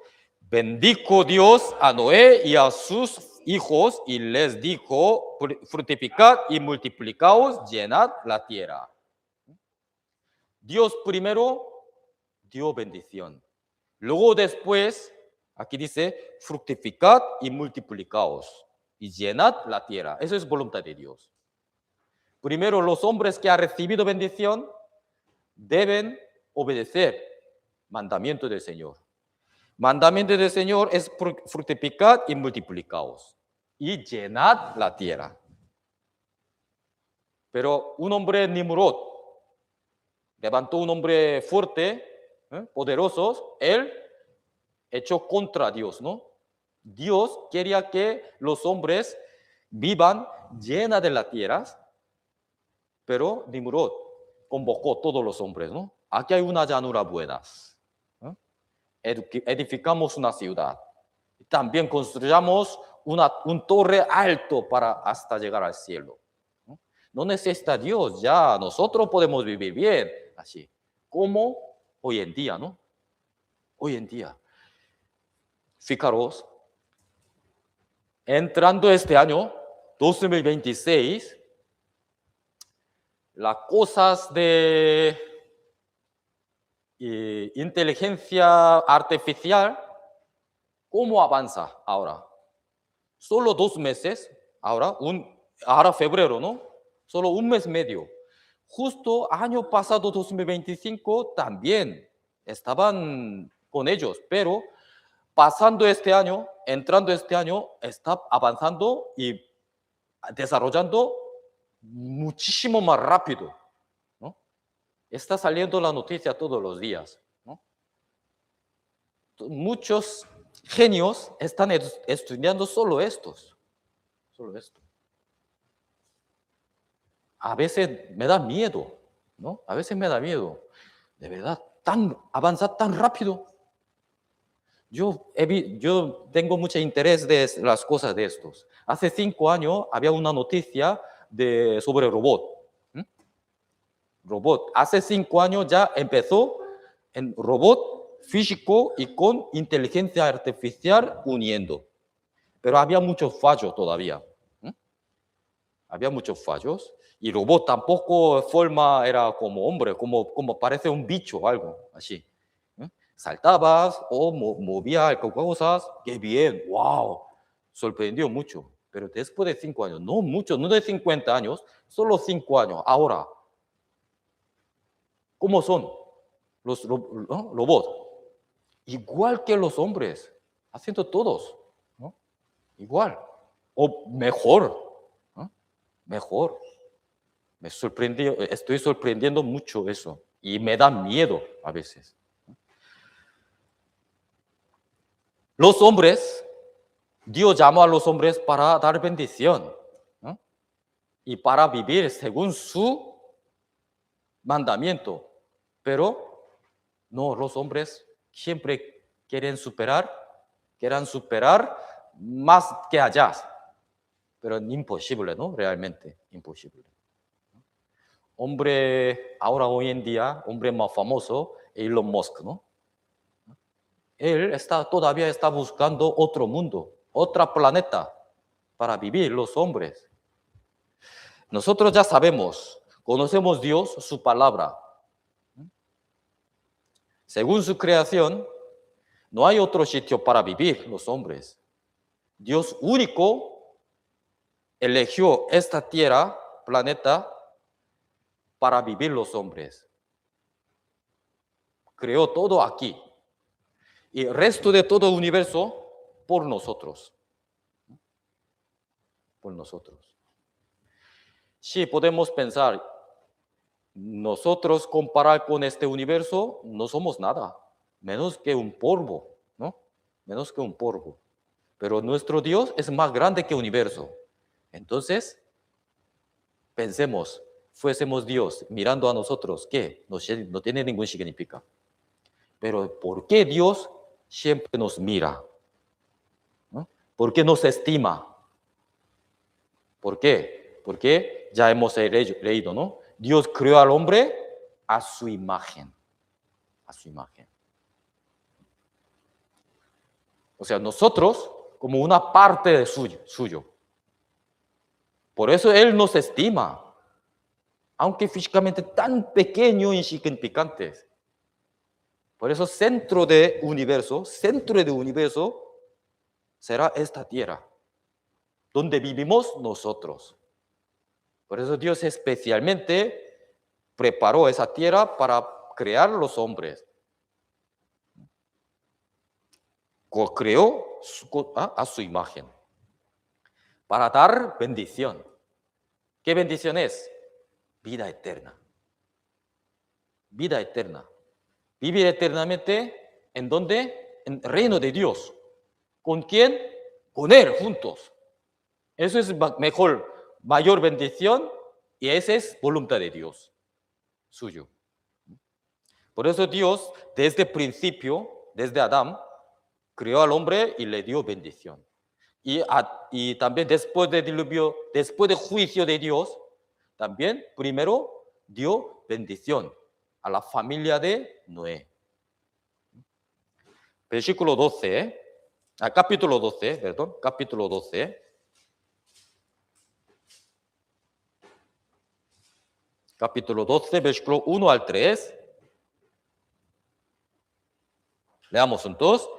Bendijo Dios a Noé y a sus hijos y les dijo, fructificad y multiplicaos, llenad la tierra. Dios primero dio bendición. Luego después, aquí dice, fructificad y multiplicaos y llenad la tierra. Eso es voluntad de Dios. Primero, los hombres que han recibido bendición deben obedecer mandamiento del Señor. Mandamiento del Señor es fructificad y multiplicaos y llenad la tierra. Pero un hombre Nimrod levantó un hombre fuerte, poderoso, él echó contra Dios, ¿no? Dios quería que los hombres vivan llena de la tierra, pero Nimrod convocó a todos los hombres, ¿no? Aquí hay una llanura buena. Edificamos una ciudad. También construyamos un torre alto para hasta llegar al cielo. No necesita Dios, ya nosotros podemos vivir bien, así como hoy en día, ¿no? Hoy en día. Fijaros, entrando este año, 2026, las cosas de inteligencia artificial, ¿cómo avanza ahora? Solo 2 meses, ahora febrero, ¿no? Solo un mes medio. Justo año pasado, 2025, también estaban con ellos, pero pasando este año, entrando este año, está avanzando y desarrollando muchísimo más rápido, ¿no? Está saliendo la noticia todos los días, ¿no? Muchos genios están estudiando solo estos, solo esto. A veces me da miedo, ¿no? A veces me da miedo. De verdad, avanza tan rápido. Yo tengo mucho interés de las cosas de estos. Hace 5 años había una noticia sobre robot. ¿m? Robot. Hace 5 años ya empezó en robot físico y con inteligencia artificial uniendo. Pero había muchos fallos todavía. Había muchos fallos. Y robot tampoco forma era como hombre, como parece un bicho o algo así. Saltabas o movía cosas, qué bien, wow, sorprendió mucho. Pero después de 5 años, no mucho, no de 50 años, solo 5 años. Ahora, ¿cómo son los robots? Igual que los hombres, haciendo todos, ¿no? Igual, o mejor, ¿no? Mejor. Me sorprendió, estoy sorprendiendo mucho eso y me da miedo a veces. Los hombres, Dios llamó a los hombres para dar bendición, ¿no? Y para vivir según su mandamiento. Pero no, los hombres siempre quieren superar más que allá. Pero imposible, ¿no? Realmente imposible. Hombre, ahora hoy en día, hombre más famoso, Elon Musk, ¿no? Él todavía está buscando otro mundo, otro planeta para vivir los hombres. Nosotros ya sabemos, conocemos Dios, su palabra. Según su creación, no hay otro sitio para vivir los hombres. Dios único eligió esta tierra, planeta, para vivir los hombres. Creó todo aquí. Y el resto de todo el universo por nosotros. Por nosotros. Sí, podemos pensar, nosotros comparar con este universo no somos nada, menos que un polvo, ¿no? Menos que un polvo. Pero nuestro Dios es más grande que el universo. Entonces, pensemos, fuésemos Dios mirando a nosotros, ¿qué? No tiene ningún significado. Pero ¿por qué Dios siempre nos mira? ¿No? ¿Por qué nos estima? ¿Por qué? Porque ya hemos leído, ¿no? Dios creó al hombre a su imagen. A su imagen. O sea, nosotros como una parte de suyo. Por eso Él nos estima, aunque físicamente tan pequeño e insignificantes. Por eso centro del universo será esta tierra, donde vivimos nosotros. Por eso Dios especialmente preparó esa tierra para crear los hombres. Creó a su imagen para dar bendición. ¿Qué bendición es? Vida eterna. Vida eterna. Vivir eternamente, ¿en dónde? En el reino de Dios. ¿Con quién? Con Él, juntos. Eso es mayor bendición y esa es voluntad de Dios, suyo. Por eso Dios, desde el principio, desde Adán, creó al hombre y le dio bendición. Y también después del diluvio, después del juicio de Dios, también primero dio bendición a la familia de Noé. Capítulo 12, capítulo 12. Capítulo 12, versículo 1 al 3. Leamos juntos.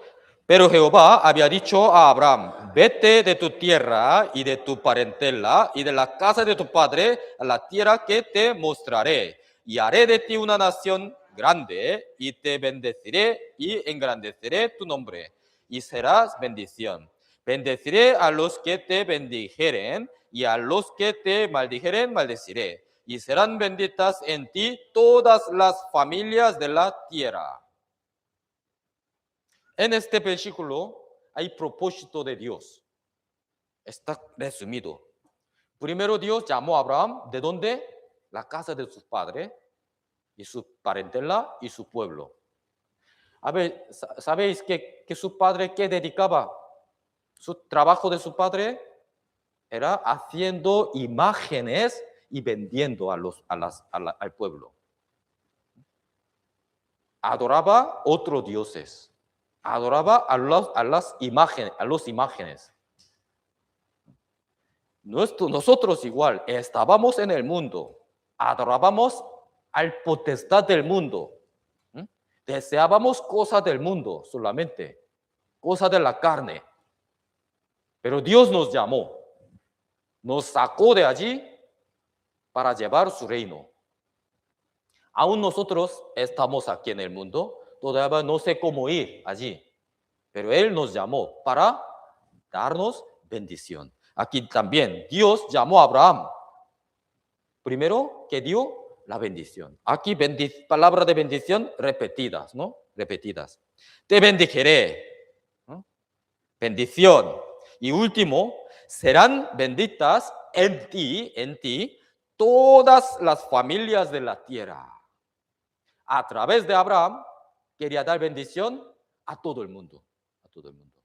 Pero Jehová había dicho a Abraham, vete de tu tierra y de tu parentela y de la casa de tu padre a la tierra que te mostraré. Y haré de ti una nación grande y te bendeciré y engrandeceré tu nombre. Y serás bendición. Bendeciré a los que te bendijeren y a los que te maldijeren maldeciré. Y serán benditas en ti todas las familias de la tierra. En este versículo hay propósito de Dios. Está resumido. Primero Dios llamó a Abraham, ¿de dónde? La casa de su padre y su parentela y su pueblo. A ver, ¿sabéis que su padre qué dedicaba? Su trabajo de su padre era haciendo imágenes y vendiendo al pueblo. Adoraba otros dioses. Adoraba a las imágenes. Nosotros igual, estábamos en el mundo, adorábamos al potestad del mundo, deseábamos cosas del mundo solamente, cosas de la carne, pero Dios nos llamó, nos sacó de allí para llevar su reino. Aún nosotros estamos aquí en el mundo, todavía no sé cómo ir allí, pero Él nos llamó para darnos bendición. Aquí también Dios llamó a Abraham. Primero que dio la bendición. Aquí palabra de bendición repetidas, ¿no? Repetidas. Te bendijiré. ¿No? Bendición. Y último, serán benditas en ti, todas las familias de la tierra. A través de Abraham quería dar bendición a todo el mundo. A todo el mundo.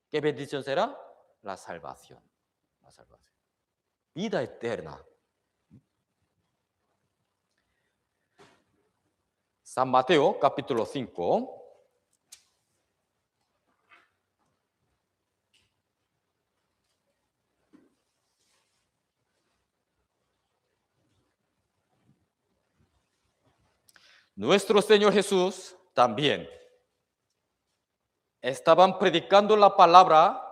¿Qué bendición será? La salvación. La salvación. Vida eterna. San Mateo, capítulo 5. Nuestro Señor Jesús también estaban predicando la palabra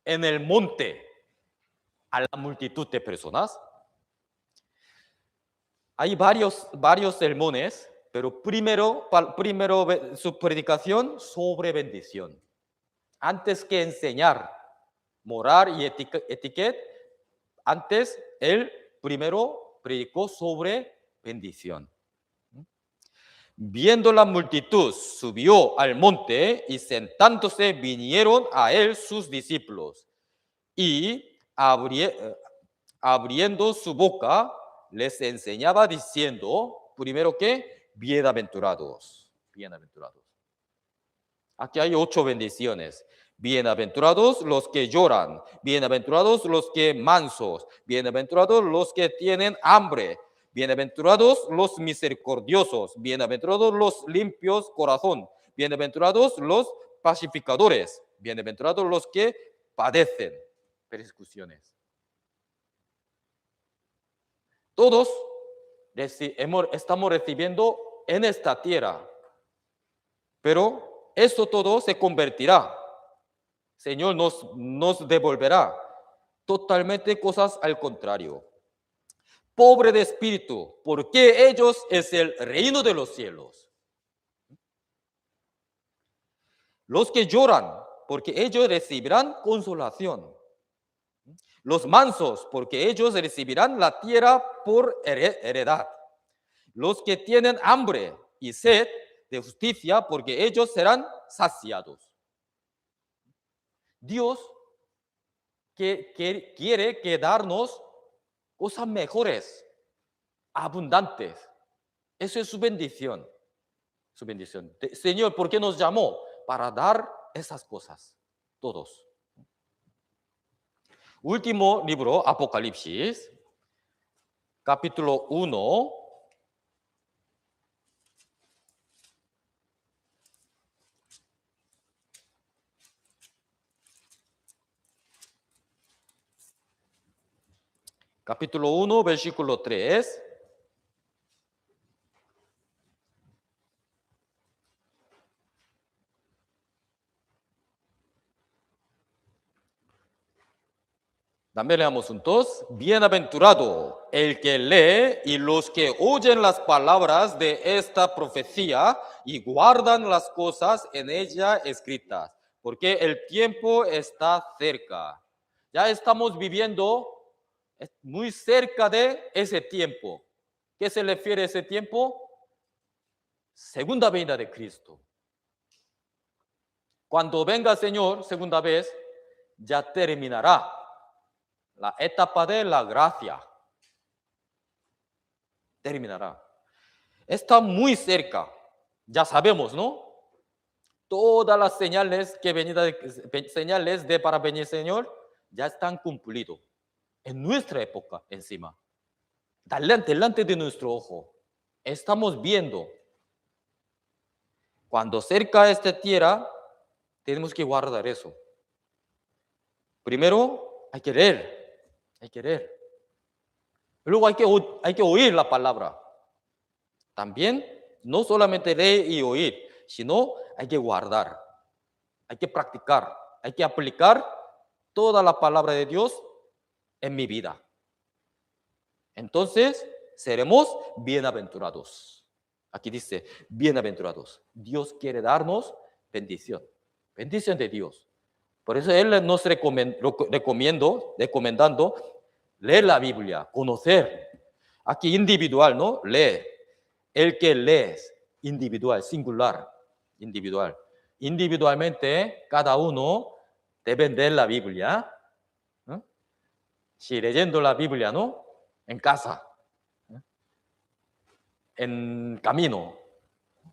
en el monte a la multitud de personas. Hay varios sermones, pero primero su predicación sobre bendición. Antes que enseñar moral y etiqueta, antes él primero predicó sobre bendición. Viendo la multitud, subió al monte y sentándose vinieron a él sus discípulos. Y abriendo su boca, les enseñaba diciendo, primero que, bienaventurados. Bienaventurados. Aquí hay 8 bendiciones. Bienaventurados los que lloran, bienaventurados los que mansos, bienaventurados los que tienen hambre, bienaventurados los misericordiosos, bienaventurados los limpios corazón, bienaventurados los pacificadores, bienaventurados los que padecen persecuciones. Todos estamos recibiendo en esta tierra, pero esto todo se convertirá. Señor nos devolverá totalmente cosas al contrario. Pobre de espíritu, porque ellos es el reino de los cielos. Los que lloran, porque ellos recibirán consolación. Los mansos, porque ellos recibirán la tierra por heredad. Los que tienen hambre y sed de justicia, porque ellos serán saciados. Dios quiere que darnos cosas mejores, abundantes. Eso es su bendición. Su bendición. Señor, ¿por qué nos llamó? Para dar esas cosas, todos. Último libro, Apocalipsis, capítulo 1. Capítulo 1, versículo 3. También leamos juntos. Bienaventurado el que lee y los que oyen las palabras de esta profecía y guardan las cosas en ella escritas, porque el tiempo está cerca. Ya estamos viviendo muy cerca de ese tiempo. ¿Qué se refiere a ese tiempo? Segunda venida de Cristo. Cuando venga el Señor, segunda vez, ya terminará la etapa de la gracia. Terminará. Está muy cerca. Ya sabemos, ¿no? Todas las señales de para venir Señor ya están cumplidos en nuestra época encima, delante de nuestro ojo. Estamos viendo. Cuando cerca esta tierra, tenemos que guardar eso. Primero, hay que leer, hay que leer. Luego hay que oír la palabra. También, no solamente leer y oír, sino hay que guardar, hay que practicar, hay que aplicar toda la palabra de Dios en mi vida. Entonces, seremos bienaventurados. Aquí dice, bienaventurados. Dios quiere darnos bendición, bendición de Dios. Por eso Él nos recomendando leer la Biblia, conocer. Aquí individual, ¿no? Lee. El que lee, individual, singular, individual. Individualmente, cada uno debe leer la Biblia. ¿No? Si leyendo la Biblia, ¿no? En casa, en camino,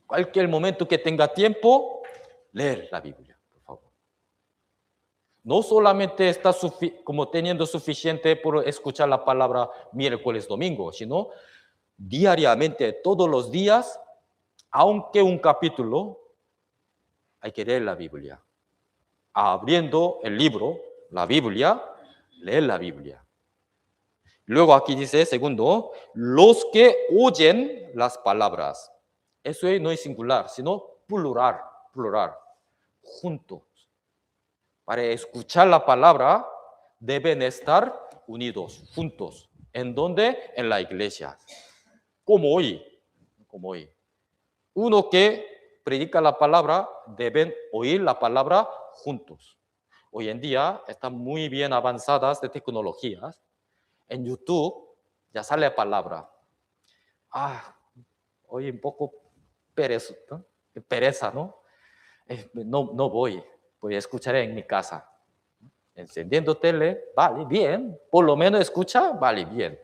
cualquier momento que tenga tiempo, leer la Biblia, por favor. No solamente está como teniendo suficiente por escuchar la palabra miércoles, domingo, sino diariamente, todos los días, aunque un capítulo, hay que leer la Biblia. Abriendo el libro, la Biblia, leer la Biblia. Luego aquí dice, segundo, los que oyen las palabras. Eso no es singular, sino plural, juntos. Para escuchar la palabra deben estar unidos, juntos. ¿En dónde? En la iglesia. Como hoy. Uno que predica la palabra, deben oír la palabra juntos. Hoy en día están muy bien avanzadas de tecnologías. En YouTube ya sale la palabra. Hoy un poco pereza, ¿no? No voy a escuchar en mi casa. Encendiendo tele, vale, bien. Por lo menos escucha, vale, bien.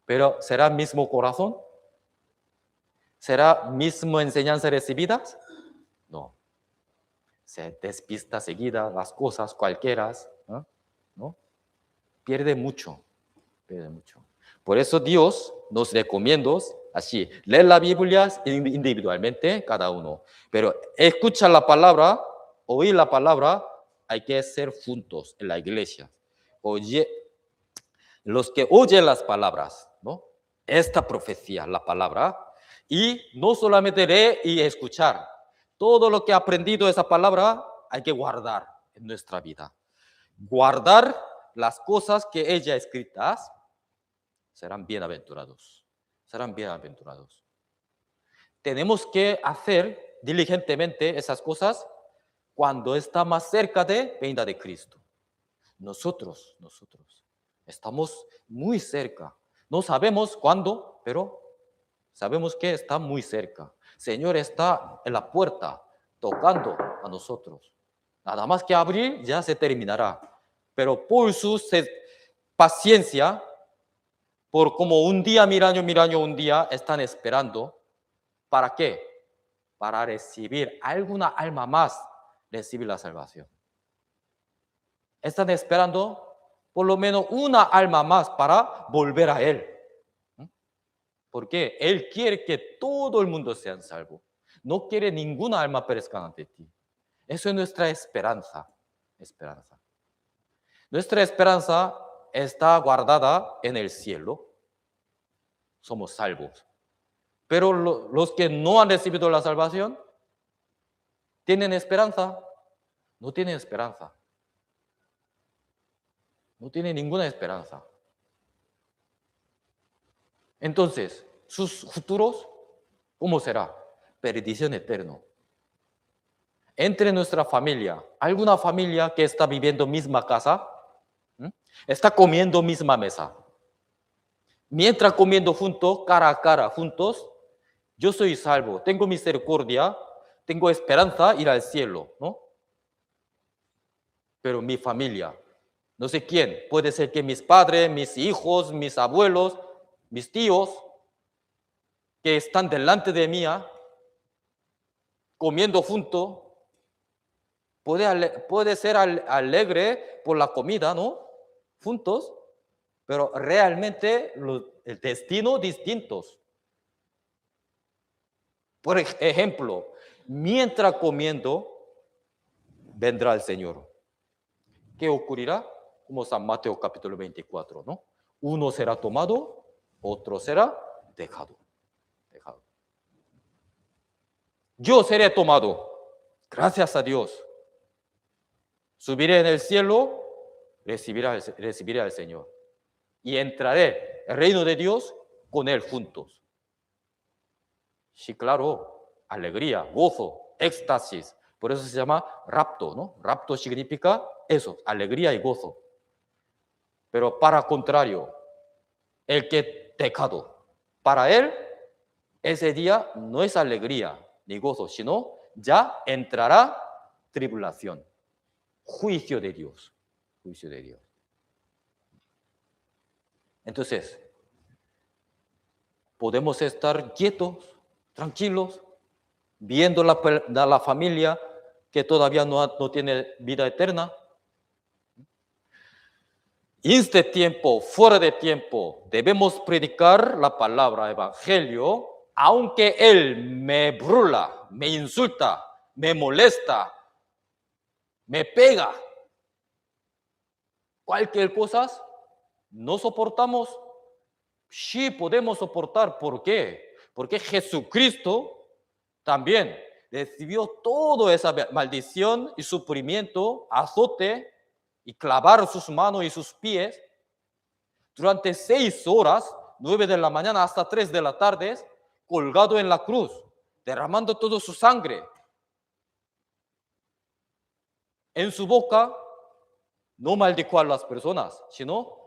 Pero ¿será mismo corazón? ¿Será mismo enseñanza recibidas? No. Se despista seguida las cosas cualquiera, ¿no? Pierde mucho. Por eso Dios nos recomienda así, leer la Biblia individualmente, cada uno. Pero escuchar la palabra, oír la palabra, hay que ser juntos en la iglesia. Los que oyen las palabras, ¿no? Esta profecía, la palabra, y no solamente leer y escuchar. Todo lo que ha aprendido esa palabra hay que guardar en nuestra vida. Guardar las cosas que ella escritas, serán bienaventurados. Tenemos que hacer diligentemente esas cosas cuando está más cerca de venida de Cristo. Nosotros estamos muy cerca. No sabemos cuándo, pero sabemos que está muy cerca. Señor está en la puerta tocando a nosotros. Nada más que abrir, ya se terminará. Pero por su paciencia, por como un día, mil años, un día, están esperando. ¿Para qué? Para recibir alguna alma más, recibir la salvación. Están esperando por lo menos una alma más para volver a Él. Porque Él quiere que todo el mundo sea salvo. No quiere ninguna alma perezca ante ti. Eso es nuestra esperanza. Nuestra esperanza está guardada en el cielo. Somos salvos. Pero los que no han recibido la salvación, ¿tienen esperanza? No tienen esperanza. No tienen ninguna esperanza. Entonces, sus futuros, ¿cómo será? Perdición eterna. Entre nuestra familia, alguna familia que está viviendo misma casa, está comiendo misma mesa. Mientras comiendo juntos, cara a cara, juntos, yo soy salvo, tengo misericordia, tengo esperanza ir al cielo, ¿no? Pero mi familia, no sé quién, puede ser que mis padres, mis hijos, mis abuelos, mis tíos, que están delante de mí, comiendo juntos, puede ser alegre por la comida, ¿no? Juntos, pero realmente el destino distintos. Por ejemplo, mientras comiendo, vendrá el Señor. ¿Qué ocurrirá? Como San Mateo capítulo 24, ¿no? Uno será tomado, otro será dejado. Yo seré tomado, gracias a Dios. Subiré en el cielo, recibiré al Señor. Y entraré al reino de Dios con Él juntos. Sí, claro, alegría, gozo, éxtasis. Por eso se llama rapto, ¿no? Rapto significa eso, alegría y gozo. Pero para contrario, el que pecado, para él, ese día no es alegría ni gozo, sino ya entrará tribulación, juicio de Dios, juicio de Dios. Entonces, podemos estar quietos, tranquilos, viendo la familia que todavía no tiene vida eterna. En este tiempo, fuera de tiempo, debemos predicar la palabra evangelio, aunque él me burla, me insulta, me molesta, me pega. Cualquier cosa, no soportamos. Sí podemos soportar. ¿Por qué? Porque Jesucristo también recibió toda esa maldición y sufrimiento, azote y clavar sus manos y sus pies durante 6 horas, 9 de la mañana hasta 3 de la tarde, colgado en la cruz, derramando toda su sangre. En su boca no maldicó a las personas, sino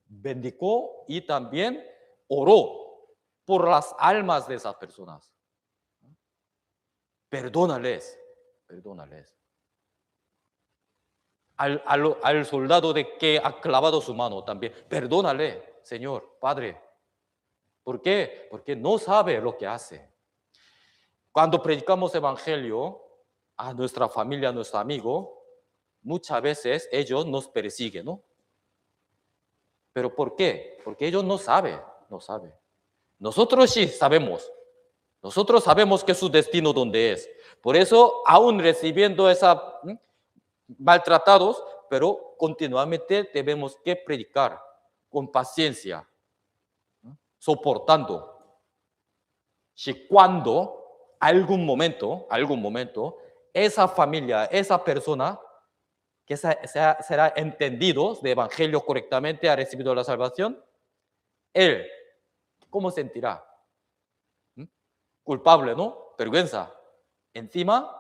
bendicó y también oró por las almas de esas personas. Perdónales. Al soldado de que ha clavado su mano también, perdónale, Señor, Padre. ¿Por qué? Porque no sabe lo que hace. Cuando predicamos evangelio a nuestra familia, a nuestro amigo, muchas veces ellos nos persiguen, ¿no? ¿Pero por qué? Porque ellos no saben. Nosotros sí sabemos. Nosotros sabemos que su destino dónde es. Por eso, aún recibiendo maltratados, pero continuamente debemos que predicar con paciencia, soportando. Si cuando algún momento, esa familia, esa persona que será entendido de evangelio correctamente, ha recibido la salvación, él, ¿cómo sentirá? Culpable, ¿no? Vergüenza. Encima,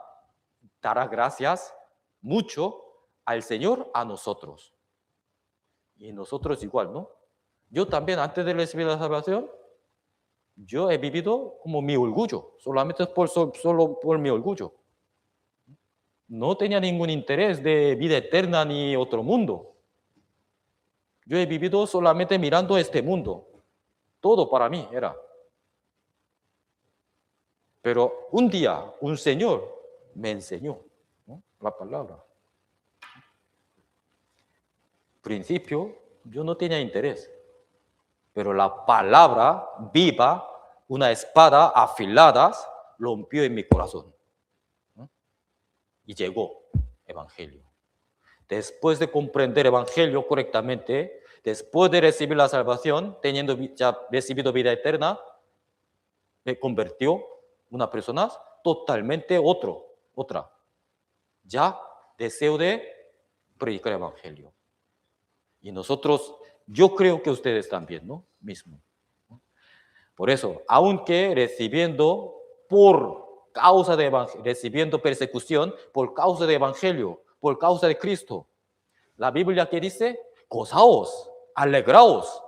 dará gracias mucho al Señor, a nosotros. Y nosotros igual, ¿no? Yo también, antes de recibir la salvación, yo he vivido como mi orgullo, solamente solo por mi orgullo. No tenía ningún interés de vida eterna ni otro mundo. Yo he vivido solamente mirando este mundo. Todo para mí era. Pero un día, un Señor me enseñó, ¿no?, la palabra. Al principio, yo no tenía interés. Pero la palabra viva, una espada afilada, rompió en mi corazón. Y llegó evangelio. Después de comprender evangelio correctamente, después de recibir la salvación, teniendo ya recibido vida eterna, me convirtió una persona totalmente otra. Ya deseo de predicar evangelio. Y nosotros, yo creo que ustedes también, ¿no? Mismo. Por eso, aunque recibiendo persecución por causa de evangelio, por causa de Cristo, la Biblia que dice, gozaos, alegraos.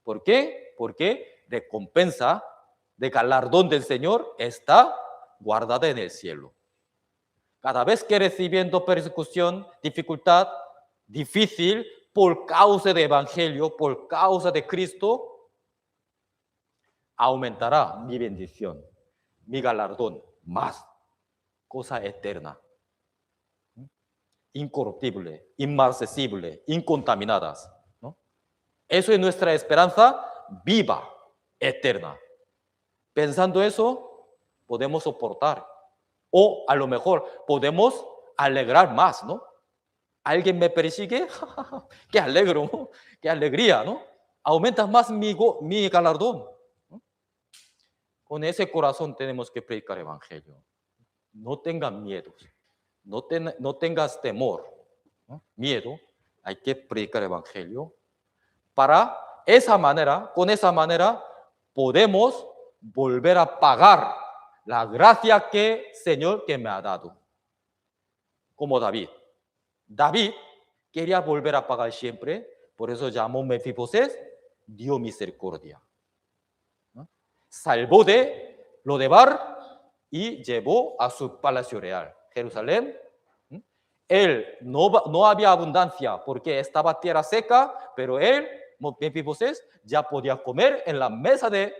¿Por qué? Porque recompensa de galardón del Señor está guardada en el cielo. Cada vez que recibiendo persecución, dificultad, difícil, por causa de evangelio, por causa de Cristo, aumentará mi bendición, mi galardón más. cosa eterna, incorruptible, inmarcesible, incontaminadas, ¿no? Eso es nuestra esperanza viva, eterna. Pensando eso, podemos soportar. O a lo mejor podemos alegrar más, ¿no? Alguien me persigue, qué alegro, ¿no? Qué alegría, ¿no? Aumenta más mi galardón, ¿no? Con ese corazón tenemos que predicar el evangelio. No tengan miedo, no tengas temor, ¿no? Miedo, hay que predicar el evangelio. Con esa manera podemos volver a pagar la gracia que Señor que me ha dado. Como David. David quería volver a pagar siempre, por eso llamó Mefiboset, dio misericordia, ¿no? Salvó de Lodebar y llevó a su palacio real, Jerusalén. Él no había abundancia porque estaba tierra seca, pero él, Mefiboset, ya podía comer en la mesa de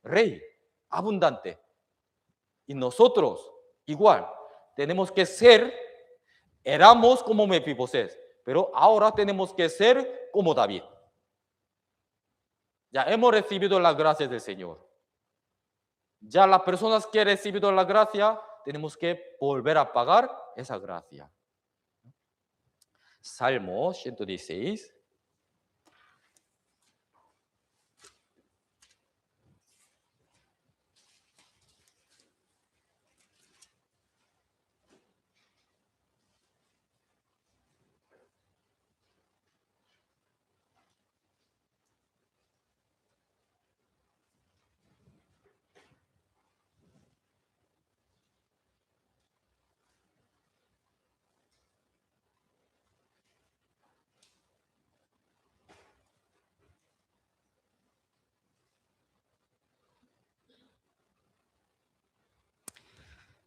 rey, abundante. Y nosotros, igual, tenemos que éramos como Mefiboset, pero ahora tenemos que ser como David. Ya hemos recibido la gracia del Señor. Ya las personas que han recibido la gracia, tenemos que volver a pagar esa gracia. Salmo 116.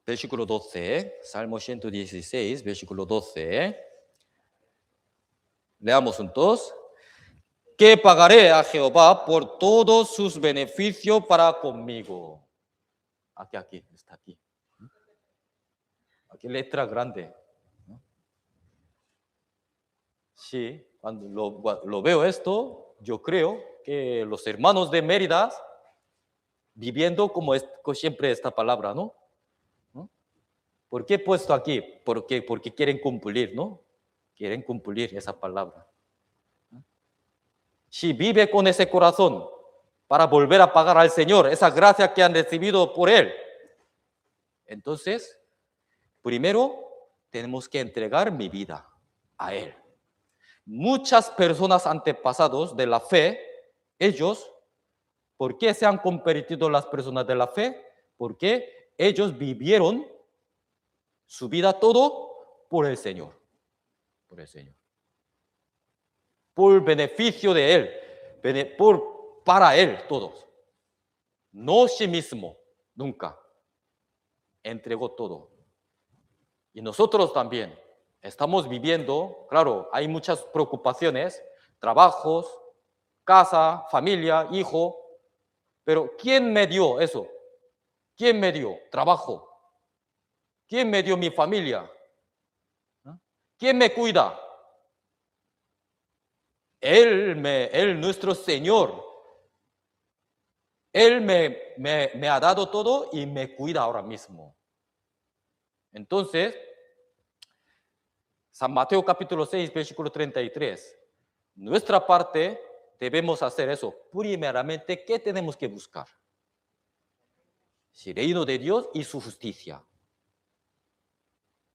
Versículo 12, Salmo 116, versículo 12. Leamos juntos. Que pagaré a Jehová por todos sus beneficios para conmigo. Aquí, está aquí. Aquí letra grande. Sí, cuando lo veo esto, yo creo que los hermanos de Mérida, viviendo como siempre esta palabra, ¿no? ¿Por qué he puesto aquí? Porque quieren cumplir, ¿no? Quieren cumplir esa palabra. Si vive con ese corazón para volver a pagar al Señor esa gracia que han recibido por Él, entonces, primero tenemos que entregar mi vida a Él. Muchas personas antepasados de la fe, ellos, ¿por qué se han convertido las personas de la fe? Porque ellos vivieron su vida todo por el Señor. Por el Señor. Por beneficio de Él. Para Él todos. No sí mismo, nunca. Entregó todo. Y nosotros también estamos viviendo, claro, hay muchas preocupaciones, trabajos, casa, familia, hijo, pero ¿quién me dio eso? ¿Quién me dio trabajo? ¿Quién me dio mi familia? ¿Quién me cuida? Él, nuestro Señor. Él me ha dado todo y me cuida ahora mismo. Entonces, San Mateo capítulo 6, versículo 33. Nuestra parte debemos hacer eso. Primeramente, ¿qué tenemos que buscar? El reino de Dios y su justicia.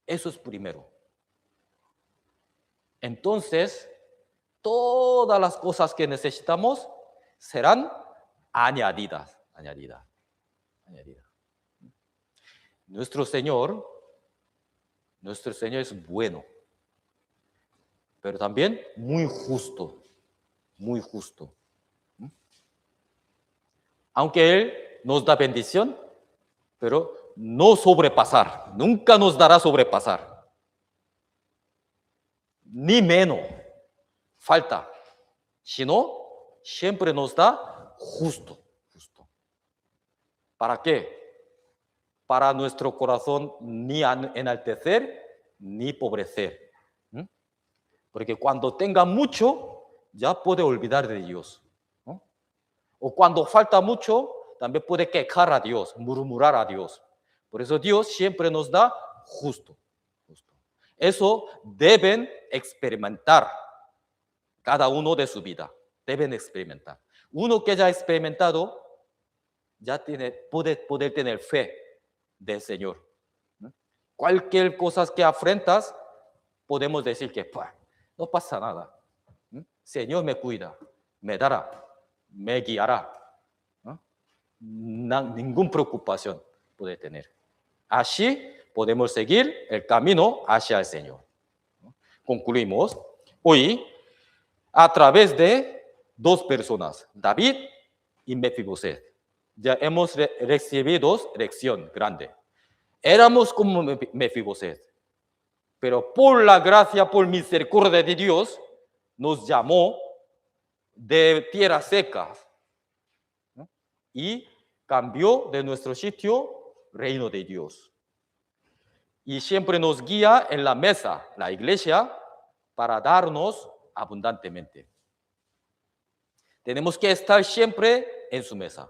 Eso es primero. Entonces, todas las cosas que necesitamos serán añadidas. Nuestro Señor es bueno, pero también muy justo. Aunque Él nos da bendición, pero no sobrepasar, nunca nos dará sobrepasar. Ni menos falta, sino siempre nos da justo. ¿Para qué? para nuestro corazón ni enaltecer ni pobrecer. ¿Mm? Porque cuando tenga mucho, ya puede olvidar de Dios. ¿No? O cuando falta mucho, también puede quejar a Dios, murmurar a Dios. Por eso Dios siempre nos da justo. Justo. Eso deben experimentar cada uno de su vida. Deben experimentar. Uno que ya ha experimentado, ya puede poder tener fe del Señor. ¿No? Cualquier cosa que afrentas, podemos decir que no pasa nada. ¿No? Señor me cuida, me dará, me guiará. ¿No? Ninguna preocupación puede tener. Así podemos seguir el camino hacia el Señor. ¿No? Concluimos hoy a través de dos personas, David y Mefiboset. Ya hemos recibido lección grande. Éramos como Mefiboset, pero por la gracia, por misericordia de Dios, nos llamó de tierra seca, ¿no? Y cambió de nuestro sitio reino de Dios. Y siempre nos guía en la mesa, la iglesia, para darnos abundantemente. Tenemos que estar siempre en su mesa,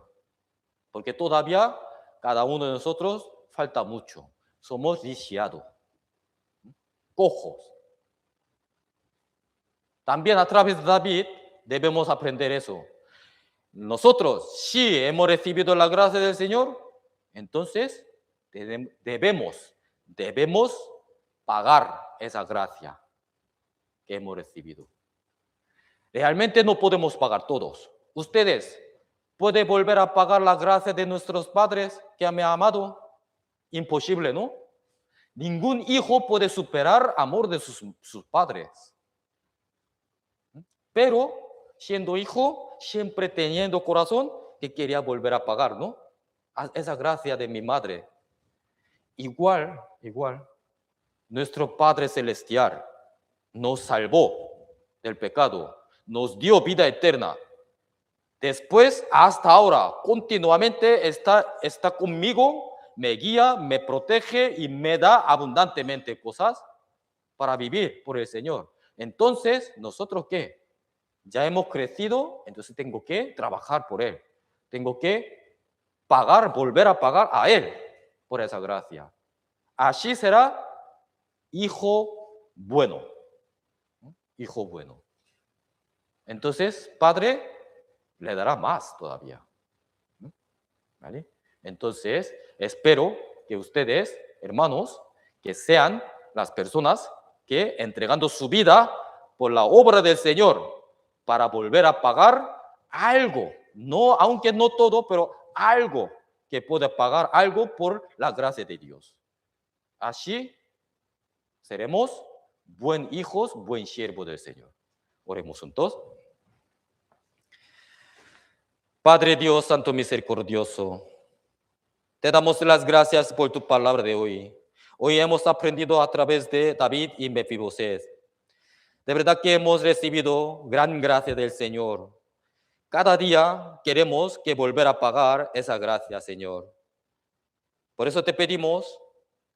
porque todavía cada uno de nosotros falta mucho. Somos lisiados, cojos. También a través de David debemos aprender eso. Nosotros, si hemos recibido la gracia del Señor, entonces debemos pagar esa gracia que hemos recibido. Realmente no podemos pagar todos. Ustedes pueden volver a pagar la gracia de nuestros padres que me han amado. Imposible, ¿no? Ningún hijo puede superar amor de sus padres. Pero siendo hijo, siempre teniendo corazón que quería volver a pagar, ¿no? Esa gracia de mi madre. Igual, nuestro Padre Celestial nos salvó del pecado, nos dio vida eterna. Después, hasta ahora, continuamente está conmigo, me guía, me protege y me da abundantemente cosas para vivir por el Señor. Entonces, ¿nosotros qué? Ya hemos crecido, entonces tengo que trabajar por Él. Tengo que pagar, volver a pagar a Él por esa gracia. Así será hijo bueno. Hijo bueno. Entonces, Padre le dará más todavía. ¿Vale? Entonces, espero que ustedes, hermanos, que sean las personas que entregando su vida por la obra del Señor para volver a pagar algo, no, aunque no todo, pero algo que puede pagar algo por la gracia de Dios. Así seremos buen hijos, buen siervo del Señor. Oremos juntos. Padre Dios Santo Misericordioso, te damos las gracias por tu palabra de hoy. Hoy hemos aprendido a través de David y Mefiboset. De verdad que hemos recibido gran gracia del Señor. Cada día queremos que volver a pagar esa gracia, Señor. Por eso te pedimos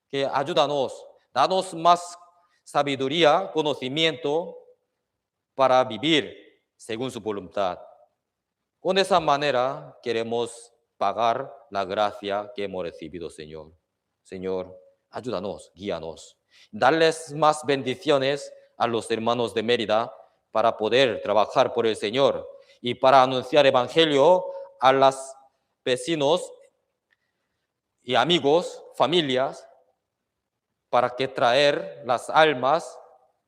que ayúdanos, danos más sabiduría, conocimiento para vivir según su voluntad. Con esa manera queremos pagar la gracia que hemos recibido, Señor. Señor, ayúdanos, guíanos. Darles más bendiciones a los hermanos de Mérida para poder trabajar por el Señor y para anunciar evangelio a los vecinos y amigos, familias, para que traer las almas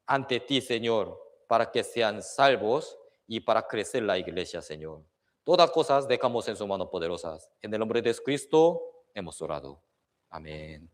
ante ti, Señor, para que sean salvos y para crecer la iglesia, Señor. Todas cosas dejamos en su mano poderosas. En el nombre de Cristo hemos orado. Amén.